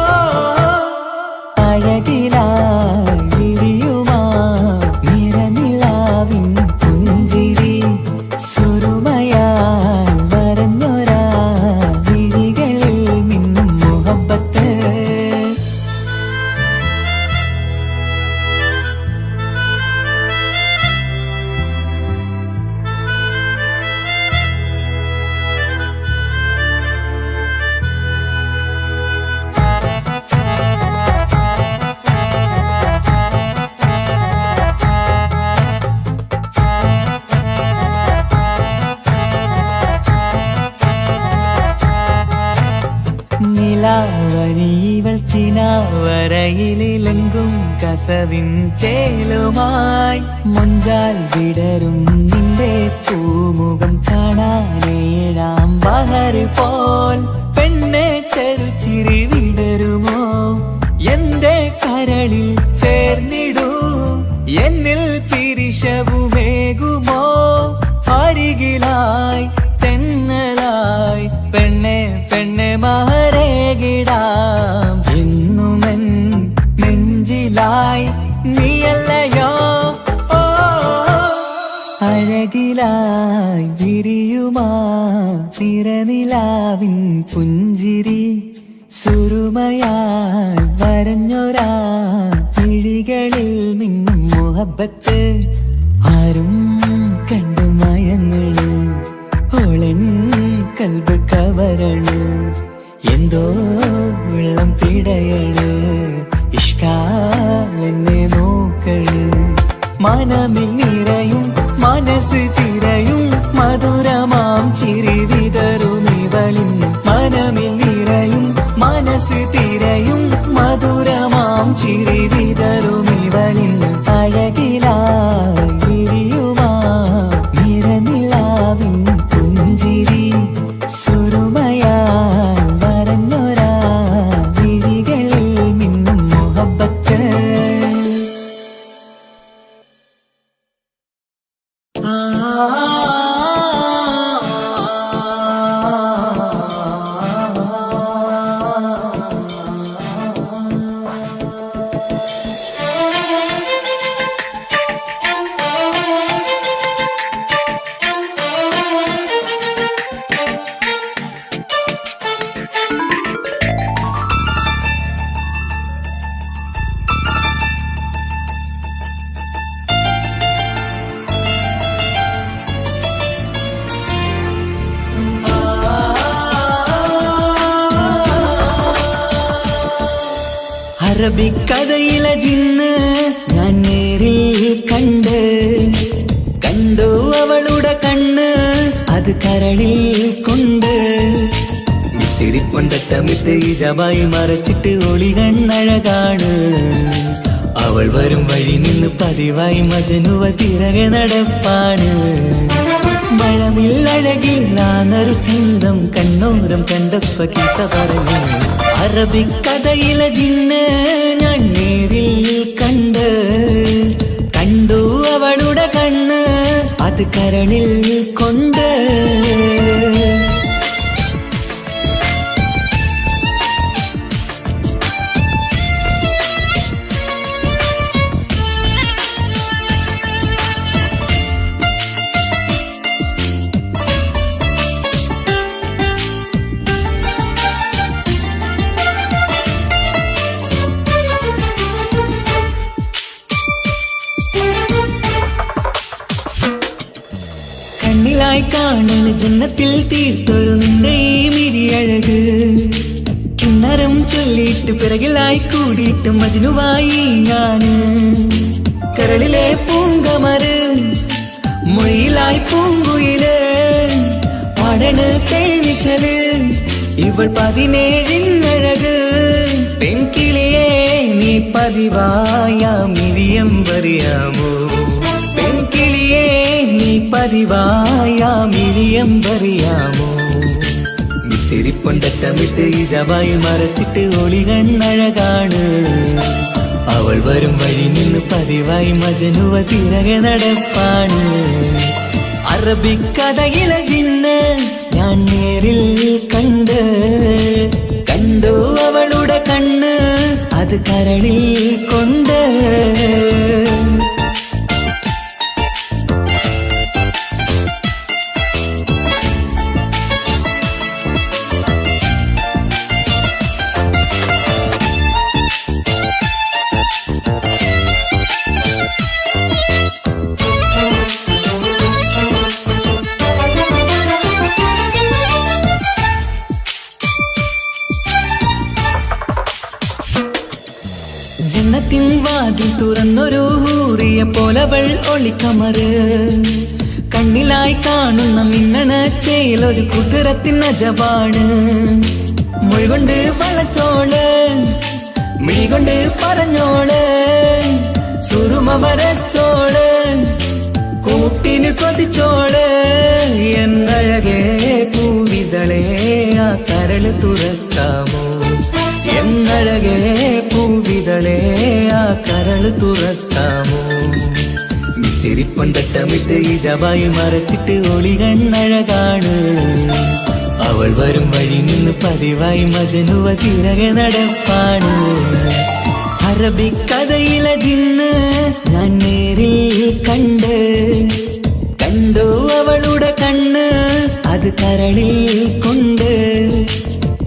അഴകിലായി വിരിയുമാ നിറനിലാവിൻ പുഞ്ചിരി സുറുമയാൽ വരഞ്ഞൊരാ വിഴികളിൽ മിന്നും മുഹബത്ത് നിലാവനിവൾ കിനാവരയിലെങ്കും കസവിൻ ചേലുമായി മുഞ്ചാൽ വിടരും നിന്റെ പൂമുഖം കാണാനേഴാം ബഹർ പോൽ പെണ്ണെ ചെറുചിരി വിടരുമോ എന്റെ കരളിൽ ചേർന്നിടൂ എന്നിൽ പിരിശവുമേകുമോ അരികിലായി തെന്നലായി പെണ്ണെ പെണ്ണെ മഹരേകിടാം എന്നുമെൻ നെഞ്ചിലായി നീയല്ലയോ ഓ അഴകിലായി വിരിയുമാ തിരനിലാവിൻ പുഞ്ചിരി സുറുമയാൽ വരഞ്ഞൊരാ കിഴികളിൽ മിന്നും മുഹബത്ത് ആരും കണ്ടു മയങ്ങള് ഓളൻ കൽബ് കവരണ് എന്തോ വെള്ളം പിടയണ് ഇഷ്കാലെന്നെ നോക്കള് മനമിൽ നിറയും മനസ്സ് തിരയും മധുരമാം ചിരി വിതറും ഇവളിന്ന് മനമിൽ നിറയും മനസ്സ് തിരയും മധുരമാം ചിരി വിതറും ഇവളിന്ന് അഴകിലായി വിരിയുമാ നിറനിലാവിൻ പുഞ്ചിരി സുറുമയാൽ വരഞ്ഞൊരാ വിഴികളിൽ മിന്നും മുഹബത്ത് ആ അറബിക്കഥയിലെ ജിന്ന് ഞാൻ നേരിൽ കണ്ടു അവളുടെ കണ്ണ് അത് കരളിൽ കൊണ്ട് സിരിപ്പൊണ്ടട്ടമിട്ട് ഇജബായി മറച്ചിട്ട് ഒളി കണ്ണഴകാണ് അവൾ വരും വഴി നിന്ന് പതിവായി മജനുവ പിറകെ നടപ്പാണ് മഴവില്ലഴകില്ലാന്നൊരു ചിന്തം കണ്ണോരം കണ്ടപ്പ കിസ പറഞ്ഞു അറബിക്കഥയിലെ ജിന്ന് ഞാൻ നേരിൽ കണ്ടു അവളുടെ കണ്ണ് അത് കരളിൽ കൊണ്ട് കണ്ണിലായി കാണൽ ജന്നത്തിൽ തീർത്തൊരു നിന്റെ ഈ മിഴിയഴക് കിണ്ണരം ചൊല്ലിയിട്ട് പിറകിലായി കൂടിയിട്ട് മജ്നുവായി ഞാന് കരളിലെ പൂങ്കമര് മൊഴിയിലായി പൂങ്കുയില് പാടണ് തേനിശല് ഇവൾ 17 പെൺകിളിയെ നീ പതിവായ മിരിയം പറയാമോ പെൺകിളിയെ നീ പതിവായ മിരിയം പറയാമോ മിസിരിപ്പൊണ്ടട്ടമിട്ട് ഇജബായി മറച്ചിട്ട് ഒളി കണ്ണഴകാണ് അവൾ വരും വഴി നിന്ന് പതിവായി മജനുവ പിറകെ നടപ്പാണ് അറബിക്കഥയിലെ ജിന്ന് ഞാൻ നേരിൽ കണ്ടു അവളുടെ കണ്ണ് അത് കരളിൽ കൊണ്ട് ജന്നത്തിൻ വാതിൽ തുറന്നൊരു ഹൂറിയ പോലവൾ ഒളിക്കമറ് കണ്ണിലായി കാണുന്ന മിന്നണ ചേലൊരു കുതിരത്തിൻ അജബാണ് മൊഴികൊണ്ട് വളച്ചോള് മിഴികൊണ്ട് പറഞ്ഞോള് സുറുമ വരച്ചോള് കൂട്ടിന് കൊതിച്ചോള് എന്നഴകേ പൂവിതളേ ആ കരള് തുറക്കാമോ എന്നഴകേ പൂവിതളേ ആ കരള് തുറക്കാമോ മിസിരിപ്പൊണ്ടട്ടമിട്ട് ഇജബായി മറച്ചിട്ട് ഒളി കണ്ണഴകാണ് അവൾ വരും വഴി നിന്ന് പതിവായി മജനുവ പിറകെ നടപ്പാണ് അറബിക്കഥയിലെ ജിന്ന് ഞാൻ നേരിൽ കണ്ടു അവളുടെ കണ്ണ് അത് കരളിൽ കൊണ്ട്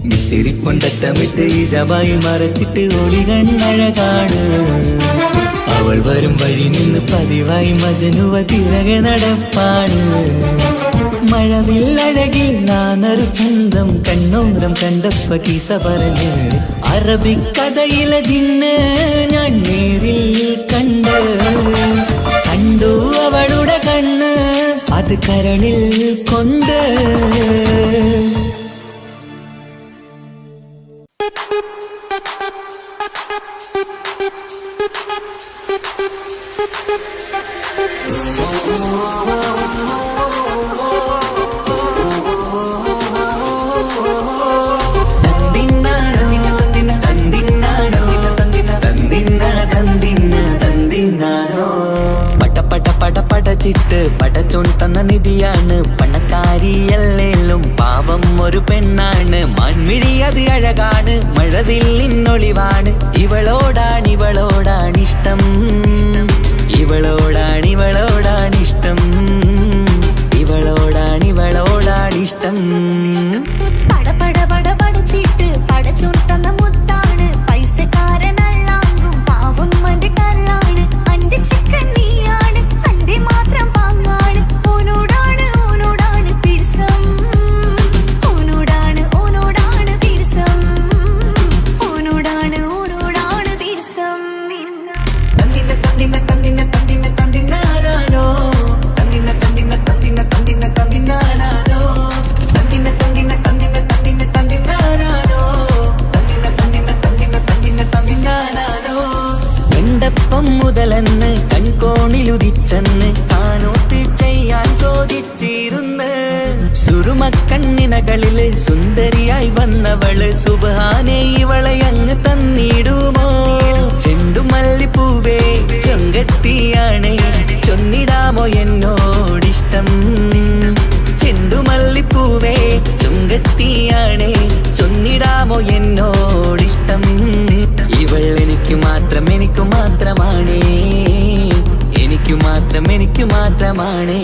മിസിരിപ്പൊണ്ടട്ടമിട്ട് ഇജബായി മറച്ചിട്ട് ഒളി കണ്ണഴകാണ് അവൾ വരും വഴി നിന്ന് പതിവായി മജനുവ പിറകെ നടപ്പാണ് മഴവില്ലഴകില്ലാന്നൊരു ചന്തം കണ്ണോരം കണ്ടപ്പ കിസ പറഞ്ഞ് അറബിക്കഥയിലെ ജിന്ന് ഞാൻ നേരിൽ കണ്ടു അവളുടെ കണ്ണ് അത് കരളിൽ കൊണ്ട് പടച്ചിട്ട് പടച്ചോൺ തന്ന നിധിയാണ് പണക്കാരിയല്ലേലും പാവം ഒരു പെണ്ണാണ് മൺമിഴി അത് അഴകാണ് മഴവില്ലിന്നൊളിവാണ് ഇവളോടാണിഷ്ടം ഇവളോടാണിഷ്ടം ഇവളോടാണിഷ്ടം പടച്ചിട്ട് പടച്ചോൺ തന്ന മുത്താണ് പൈസക്കാരനല്ലാങ്കും പാവം അന്റെ കല്ലാണ് അന്റെ ചിക്കൻ നീയാണ് അന്റെ മാത്രം പാങ്ങാണ് ഓനോടാണ് പിരിസം ഓനോടാണ് പിരിസം ഓനോടാണ് വന്നവള് സുബ്ഹാനേ ഇവളെ അങ്ങ് തന്നിടുമോ ചെണ്ടുമല്ലിപ്പൂവേ ചൊങ്കത്തിയാണ് ചൊന്നിടാമോ എന്നോടിഷ്ടം ചെണ്ടുമല്ലിപ്പൂവേ ചുങ്കത്തിയാണ് ചൊന്നിടാമോ എന്നോടിഷ്ടം ഇവൾ എനിക്ക് മാത്രം എനിക്ക് മാത്രമാണ് എനിക്ക് മാത്രം എനിക്ക് മാത്രമാണ്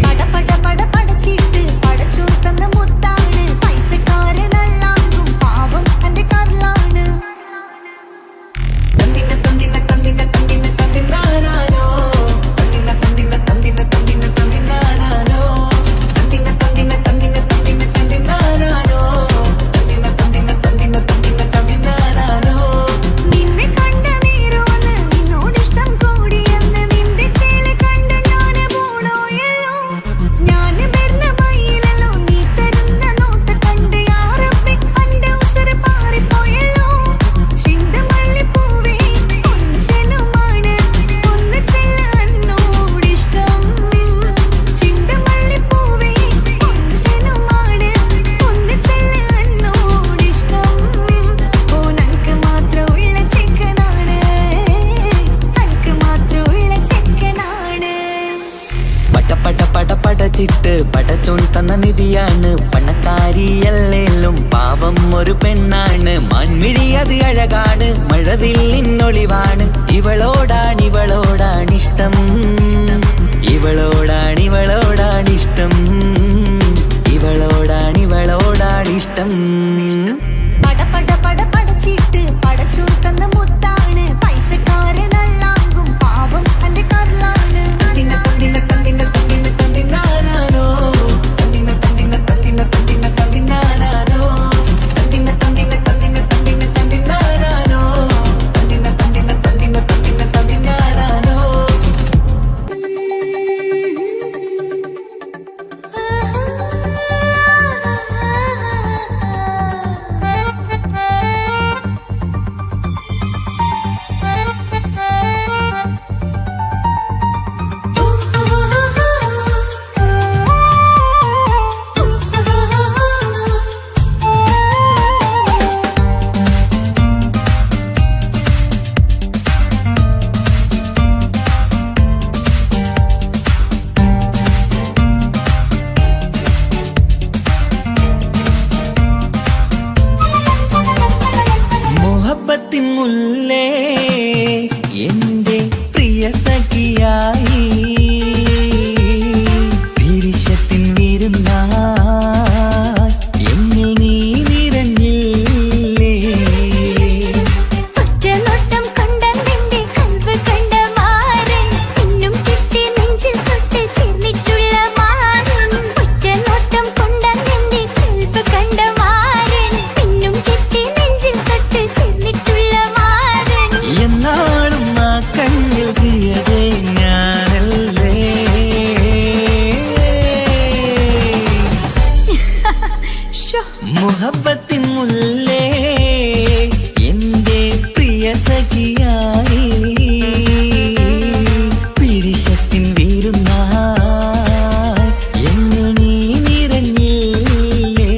പട പട പട പടച്ചിട്ട് പടച്ചു തന്ന മുത്താണ് പൈസക്കാരനല്ലാങ്കും പാവം എന്റെ കരളാണ് തന്തിന തന്തിന തന്തിന തന്തിന തന്തിനാനാനോ തന്തിന തന്തിന തന്തിന തന്തിന തന്തിനാനാനോ തന്തിന തന്തിന തന്തിന തന്തിന തന്തിനാനാനോ തന്തിന തന്തിന തന്തിന തന്തിന തന്തിനാനാനോ നിന്നെ കണ്ട നേരമെന്ന് നിന്നോടിഷ്ടം കൂടിയെന്ന് നിന്റെ ചേല കണ്ട് ഞാന് പോണോയല്ലോ ഞാന് വരുന്ന വഴിയിലല്ലോ നീ തരുന്ന നോട്ട കണ്ട് യാറപ്പി എന്റെ ഉസറ് പാറിപ്പോയല്ലോ ചിണ്ടമല്ലിപ്പൂവേ കൊഞ്ചനുമാണ് ഒന്ന് ചെല്ല എന്നോടിഷ്ടം ചിണ്ടമല്ലിപ്പൂവേ കൊഞ്ചനുമാണ് ഒന്ന് ചെല്ല എന്നോടിഷ്ടം ഓ നനക്ക് മാത്രമുള്ള ചെക്കനാണ് നനക്ക് മാത്രമുള്ള ചെക്കനാണ് പട പട പട പടച്ചിട്ട് പടച്ചോൻ തന്ന നിധിയാണ് പണക്കാരിയല്ലേലും പാവം ഒരു പെണ്ണാണ് മാൻമിഴി അത് അഴകാണ് മഴവില്ലിന്നൊളിവാണ് ഇവളോടാണിഷ്ടം ഇവളോടാണിഷ്ടം ഇവളോടാണിഷ്ടം പട പട പട പടച്ചിട്ട് പടച്ചു തന്ന മുത്താണ് പൈസക്കാരനല്ലാങ്കും പാവം എന്റെ കരളാണ് തന്തിന തന്തിന തന്തിന തന്തിന തന്തിനാനാനോ തന്തിന തന്തിന തന്തിന തന്തിന തന്തിനാനാനോ തന്തിന തന്തിന തന്തിന തന്തിന തന്തിനാനാനോ തന്തിന തന്തിന തന്തിന തന്തിന തന്തിനാനാനോ മുഹബത്തിൻ മുല്ലേ എന്റെ പ്രിയ സഖിയായി പിരിശത്തിൻ വിരുന്നായി എന്നിൽ നീ നിറഞ്ഞില്ലേ ഒറ്റനോട്ടം കണ്ട നിന്റെ കൽവ് കണ്ട മാരൻ പിന്നും കിട്ടി നെഞ്ചിൽ തൊട്ട് ചേർന്നിട്ടുള്ള മാരൻ ഒറ്റനോട്ടം കൊണ്ട നിന്റെ കൽവ് കണ്ട മാരൻ പിന്നും കിട്ടി നെഞ്ചിൽ തൊട്ട് ചേർന്നിട്ടുള്ള മാരൻ എന്നാളും ആ കണ്ണിൽ പ്രിയതേ ഞാനല്ലേ മുഹബത്തിൻ മുല്ലേ എന്റെ പ്രിയ സഖിയായി പിരിശത്തിൻ വിരുന്നായി എന്നിൽ നീ നിറഞ്ഞില്ലേ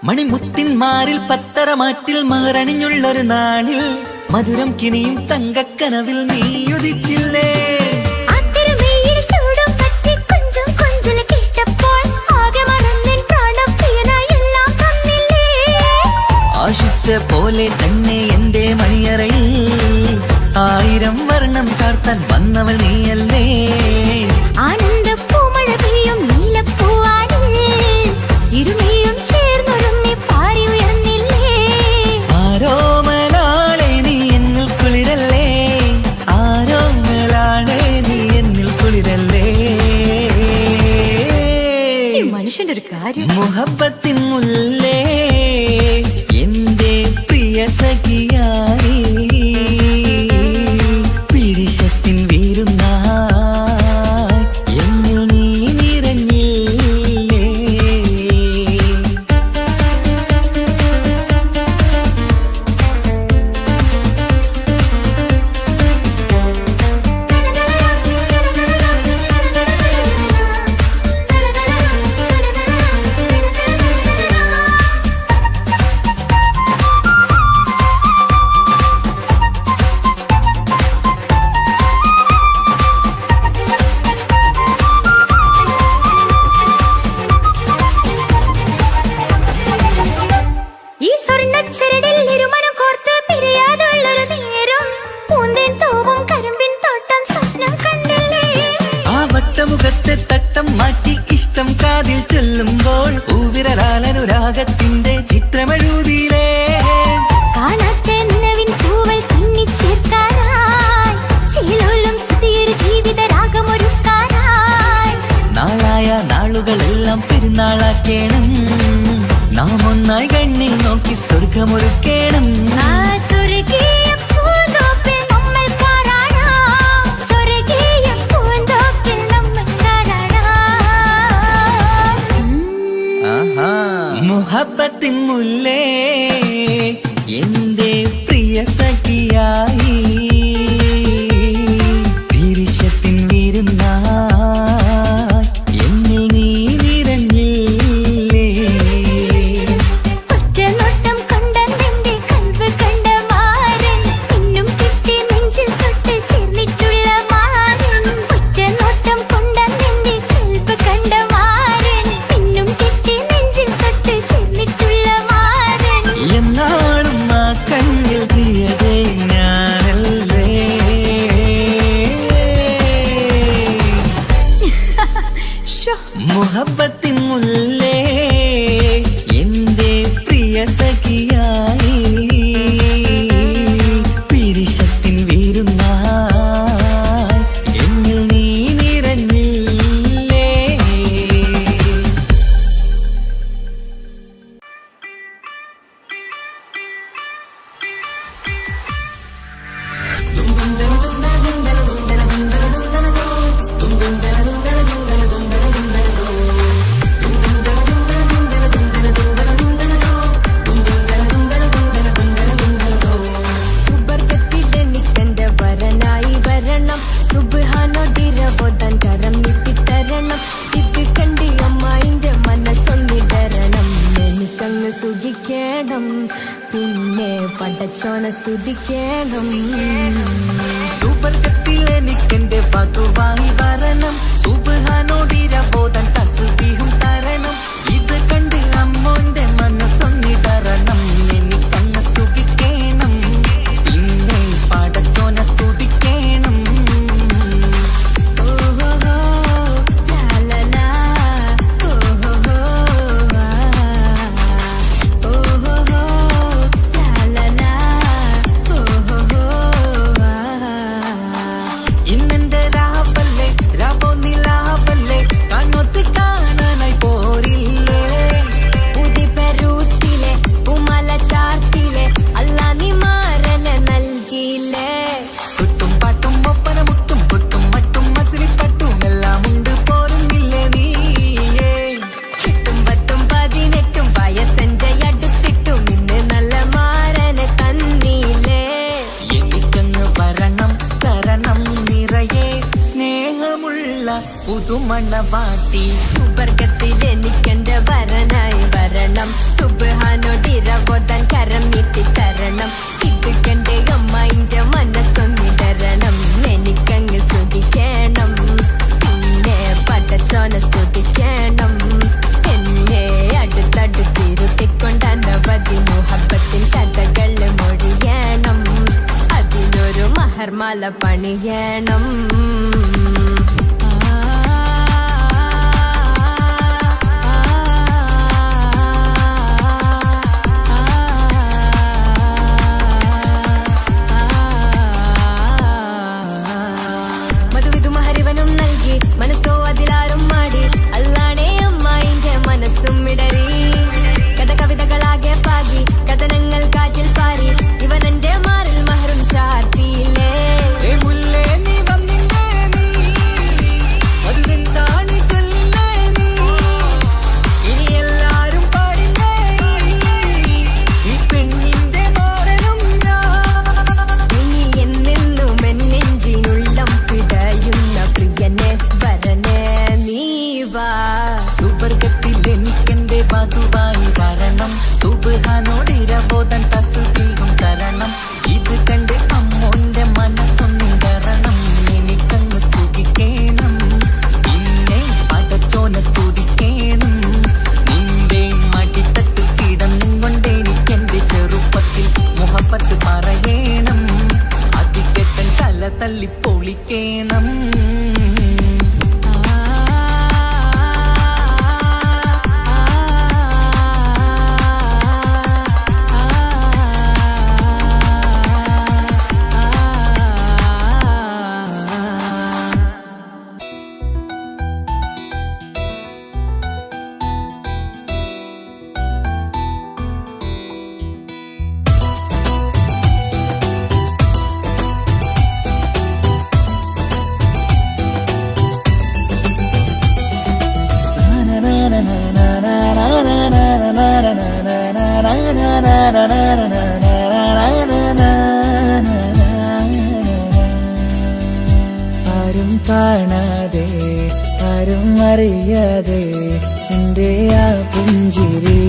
മണിമുത്തിന്മാരിൽ പത്തരമാറ്റിൽ മഹറണിഞ്ഞുള്ളൊരു നാളിൽ മധുരം കിനിയും തങ്കക്കനവിൽ നീ ഉദിച്ചില്ലേ ആത്തിരമേയിൽ ചൂടും പറ്റി കൊഞ്ചും കൊഞ്ചൽ കേട്ടപ്പോൾ ആകെ മറന്നിൻ പ്രാണപ്രിയനായി എല്ലാം തന്നില്ലേ ആശിച്ച പോലെ തന്നെ എന്റെ മണിയറയിൽ 1000 വർണ്ണം ചാർത്താൻ വന്നവൾ നീയല്ലേ ആനന്ദ പൂമഴ പെയ്യും നീലപ്പൂവാനിൽ ഇരുമയും ചേർന്നൊരുങ്ങി പാറി ഉയർന്നില്ലേ ആരോമലാളെ നീ എന്നിൽ കുളിരല്ലേ ആരോമലാളെ നീ എന്നിൽ കുളിരല്ലേ മനുഷ്യന്റെ ഒരു കാര്യം മുഹബത്തിൻ മുല്ലേ എന്റെ പ്രിയ സഖിയായി രാഗത്തിന്റെ ചിത്രമെഴുതിയിലേ കാണാത്ത നിലവിൻ പൂവൽ കണ്ണിച്ചേർക്കാനായി ചിലോളം പുതിയൊരു ജീവിത രാഗമൊരുക്കാനായി നാളായ നാളുകളെല്ലാം പെരുന്നാളാക്കേണം നാം ഒന്നായി കണ്ണിൽ നോക്കി സ്വർഗമൊരുക്കേണം ആ സ്വർഗീയ പൂന്തോപ്പിൽ നമ്മൾ കാണാം സ്വർഗീയ പൂന്തോപ്പിൽ നമ്മൾ കാണാം ആഹാ മുഹബത്തിൻ മുല്ലേ എന്റെ പ്രിയ സഖിയായി പീരിഷത്തിൻ വിരുന്നായി എന്നിൽ നീ നിറഞ്ഞില്ലേ ഒറ്റനോട്ടം കൊണ്ട നിന്റെ കൽവ് കണ്ട മാരൻ പിന്നും കിട്ടി നെഞ്ചിൽ തൊട്ട് ചേർന്നിട്ടുള്ള മാരൻ ഒറ്റനോട്ടം കൊണ്ട നിന്റെ കൽവ് കണ്ട മാരൻ പിന്നും കിട്ടി നെഞ്ചിൽ തൊട്ട് ചേർന്നിട്ടുള്ള മാരൻ എന്നാളും ആ കണ്ണിൽ പ്രിയതേ ഞാനല്ലേ മുഹബത്തിൻ മുല്ലേ എന്റെ പ്രിയ സഖിയായി പിരിശത്തിൻ വീരുന്നായി എന്നിൽ നീ നിറഞ്ഞില്ലേ സുബർഗത്തിലെനിക്കെന്റെ വരനായി വരണം സുബ്ഹാനോടിരവോദാൻ കരം നീട്ടിത്തരണം ഇത് കണ്ടി അമ്മായിന്റെ മനസ്സൊന്നിടരണം എനിക്കങ്ങ് സുഖിക്കണം പിന്നെ പടച്ചോനെ സ്തുതിക്കണം സുബർഗത്തിൽ എനിക്കെന്റെ വധുവായി വരണം സുബ്ഹാനോടിരവോദാൻ തസ്ബീഹും തരണം ഇത് കണ്ട് അമ്മോന്റെ മനസ്സൊന്നിടരണം എനിക്കങ്ങ് സുഖിക്കണം പിന്നെ പടച്ചോനെ സ്തുതിക്കണം ഓഹോഹോ ലാലലാ ഓഹോഹോ ഓഹോഹോ ലാലലാ ഓഹോഹോ ഇന്നെന്റെ രാവല്ലേ രാവോ നിലാവല്ലേ കണ്ണൊത്ത് കാണാനായി പോരില്ലേ പുതിപെരൂത്തിലെ പൂമല ചാർത്തിലെ അല്ലാ നീ മാരനെ നൽകിയില്ലേ കുട്ടും പാട്ടും ഒപ്പന മുട്ടും പൊട്ടും മട്ടും മസിലിപ്പട്ടും എല്ലാം ഉണ്ട് പോരുന്നില്ലേ നീയേ എട്ടും പത്തും 18 വയസ്സെന്റെ അടുത്തിട്ടും ഇന്ന് നല്ല മാരനെ തന്നീലേ എനിക്കങ്ങ് വരണം തരണം നിറയെ സ്നേഹമുള്ള പുതുമണവാട്ടി സുബർഗത്തിൽ എനിക്കെന്റെ വരനായി വരണം സുബ്ഹാനോടിരവോദാൻ കരം നീട്ടിത്തരണം ഇത് കണ്ട് അമ്മായിന്റെ മനസ്സൊന്നിടരണം എനിക്കങ്ങ് സ്തുതിക്കണം പിന്നെ പടച്ചോനെ സ്തുതിക്കണം എന്നെ അടുത്തടുത്തിരുത്തിക്കൊണ്ട് അനവധി മുഹബത്തിൻ കഥകൾ മൊഴിയണം അതിനൊരു മഹർമാല പണിയണം മധുവിധു മഹരിവനും നൽകി മനസ്സോ അതിലാരും മാടി അല്ലാണേ അമ്മായിന്റെ മനസ്സും ഇടറി കഥ കവിതകളാകെ പാകി കഥനങ്ങൾ കാറ്റിൽ പാറി ഇവനെന്റെ മാറിൽ മഹറും ചാർത്തിയില്ലേ ഏ മുല്ലേ നീ വന്നില്ലേ ആരും കാണാതെ ആരും അറിയാതെ എൻ്റെ ആ പുഞ്ചിരി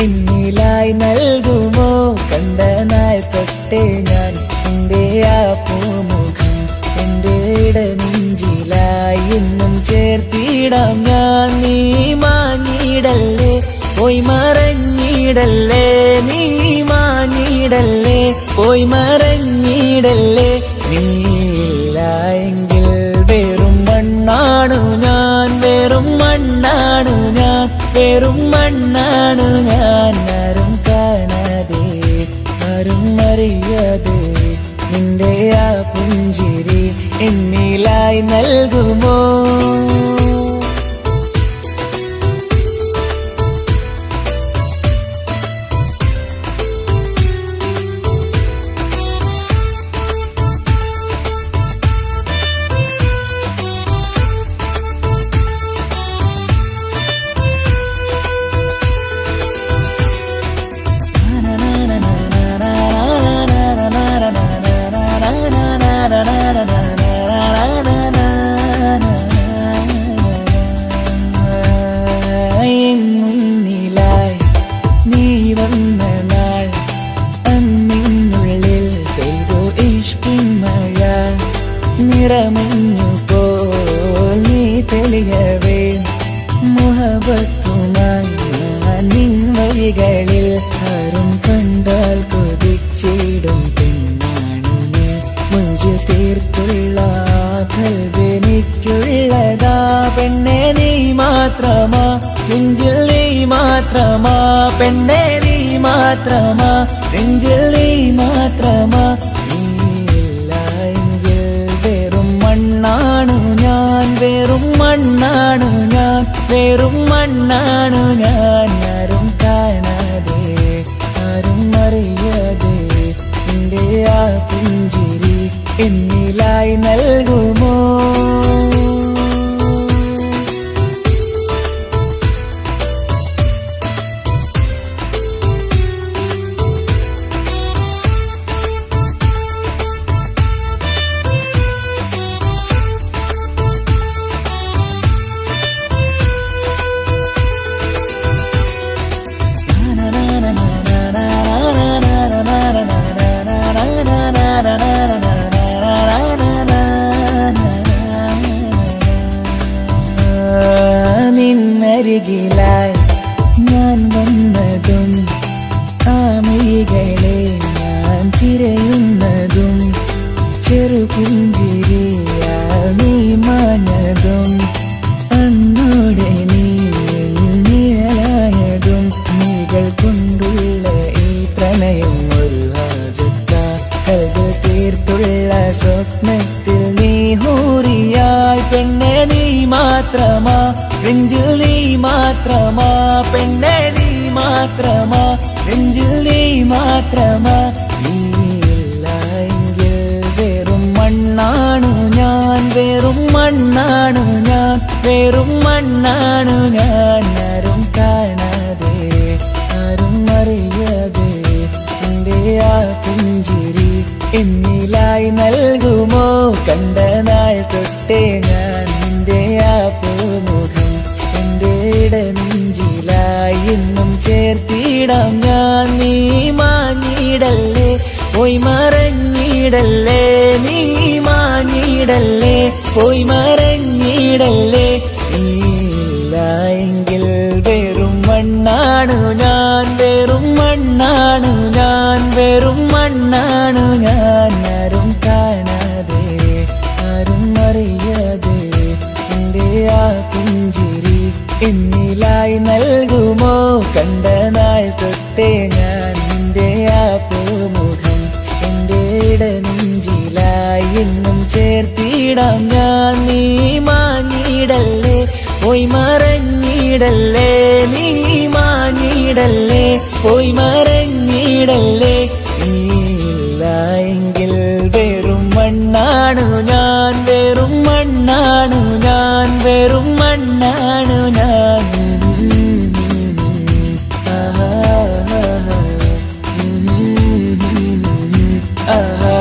എന്നിലായി നൽകുമോ? കണ്ട നാൾ തൊട്ടേ ഞാൻ എൻ്റെ ആ പൂമുഖം എൻ്റെ ഇടനെഞ്ചിലായി എന്നും ചേർത്തിടാം ഞാൻ. നീ മാഞ്ഞിടല്ലേ, പോയി മറഞ്ഞിടല്ലേ, നീ മാഞ്ഞിടല്ലേ, പോയി മറഞ്ഞിടല്ലേ. നീയില്ല എങ്കിൽ വെറും മണ്ണാണു ഞാൻ, വെറും മണ്ണാണു ഞാൻ, വെറും മണ്ണാണു ഞാൻ. ആരും കാണാതെ ആരും അറിയാതെ നിന്റെ ആ പുഞ്ചിരി എന്നിലായി നൽകുമോ? മുന്നിലായി നീ വന്ന നാൾ അന്നിനുള്ളിൽ പെയ്തു ഇഷ്കിൻ മഴ. നിറമഞ്ഞു പോൽ നീ തെളിയവേ മുഹബത്തുമായി നിൻ വഴികളിൽ. ആരും കണ്ടാൽ കൊതിച്ചിടും പെണ്ണാണു നീ, മുഞ്ചിൽ തീർത്തുള്ള കൽവെനിക്കുള്ളതാ. പെണ്ണെ നീ മാത്രമാ, നെഞ്ചിൽ നീ മാത്രമാ, പെണ്ണെ നീ മാത്രമാ, നെഞ്ചിൽ നീ മാത്രമാ. നീയില്ല എങ്കിൽ വെറും മണ്ണാണു ഞാൻ, വെറും മണ്ണാണു ഞാൻ, വെറും മണ്ണാണു ഞാൻ. ആരും കാണാതെ ആരും അറിയാതെ നിന്റെ ആ പുഞ്ചിരി എന്നിലായി നൽകുമോ? നിന്നരികിലായി ഞാൻ വന്നതും ആ മിഴികളെ ഞാൻ തിരയുന്നതും ചെറുപുഞ്ചിരിയാ നീ മാഞ്ഞതും അന്നോടെ നീ നിഴലായതും നീകൾ കൊണ്ടുള്ള ഈ പ്രണയം ഒരു ഹാജത്ത കൽബ് തീർത്തുള്ള സ്വപ്നത്തിൽ നീ ഹൂറിയായി. പെണ്ണെ നീ മാത്രമാ, നെഞ്ചിൽ നീ മാത്രമാ, പെണ്ണെ നീ മാത്രമാ, നെഞ്ചിൽ നീ മാത്രമാ. നീയില്ല എങ്കിൽ വെറും മണ്ണാണു ഞാൻ, വെറും മണ്ണാണു ഞാൻ, വെറും മണ്ണാണു ഞാൻ. ആരും കാണാതെ ആരും അറിയാതെ നിന്റെ ആ പുഞ്ചിരി എന്നിലായി നൽകുമോ? കണ്ട നാൾ തൊട്ടേ ഞാൻ നിന്റെ ആ പൂമുഖം എൻ്റെ ഇടനെഞ്ചിലായി എന്നും ചേർത്തിടാം ഞാൻ. നീ മാഞ്ഞിടല്ലേ, പോയി മറഞ്ഞിടല്ലേ, നീ മാഞ്ഞിടല്ലേ, പോയി മറഞ്ഞിടല്ലേ. നീയില്ല എങ്കിൽ വെറും മണ്ണാണു ഞാൻ, വെറും മണ്ണാണു ഞാൻ, വെറും മണ്ണാണു ഞാൻ. ആരും കാണാതെ ആരും അറിയാതെ നിന്റെ ആ പുഞ്ചിരി എന്നിലായി നൽകുമോ? കണ്ട നാൾ തൊട്ടേ ഞാൻ നിന്റെ ആ പൂമുഖം എൻ്റെ ഇടനെഞ്ചിലായി എന്നും ചേർത്തിടാം ഞാൻ. നീ മാഞ്ഞിടല്ലേ, പോയി മറഞ്ഞിടല്ലേ, നീ മാഞ്ഞിടല്ലേ, പോയി മറഞ്ഞിടല്ലേ. നീയില്ല എങ്കിൽ വെറും മണ്ണാണു ഞാൻ, വെറും മണ്ണാണു ഞാൻ, വെറും മണ്ണാണു ഞാൻ. ആഹാ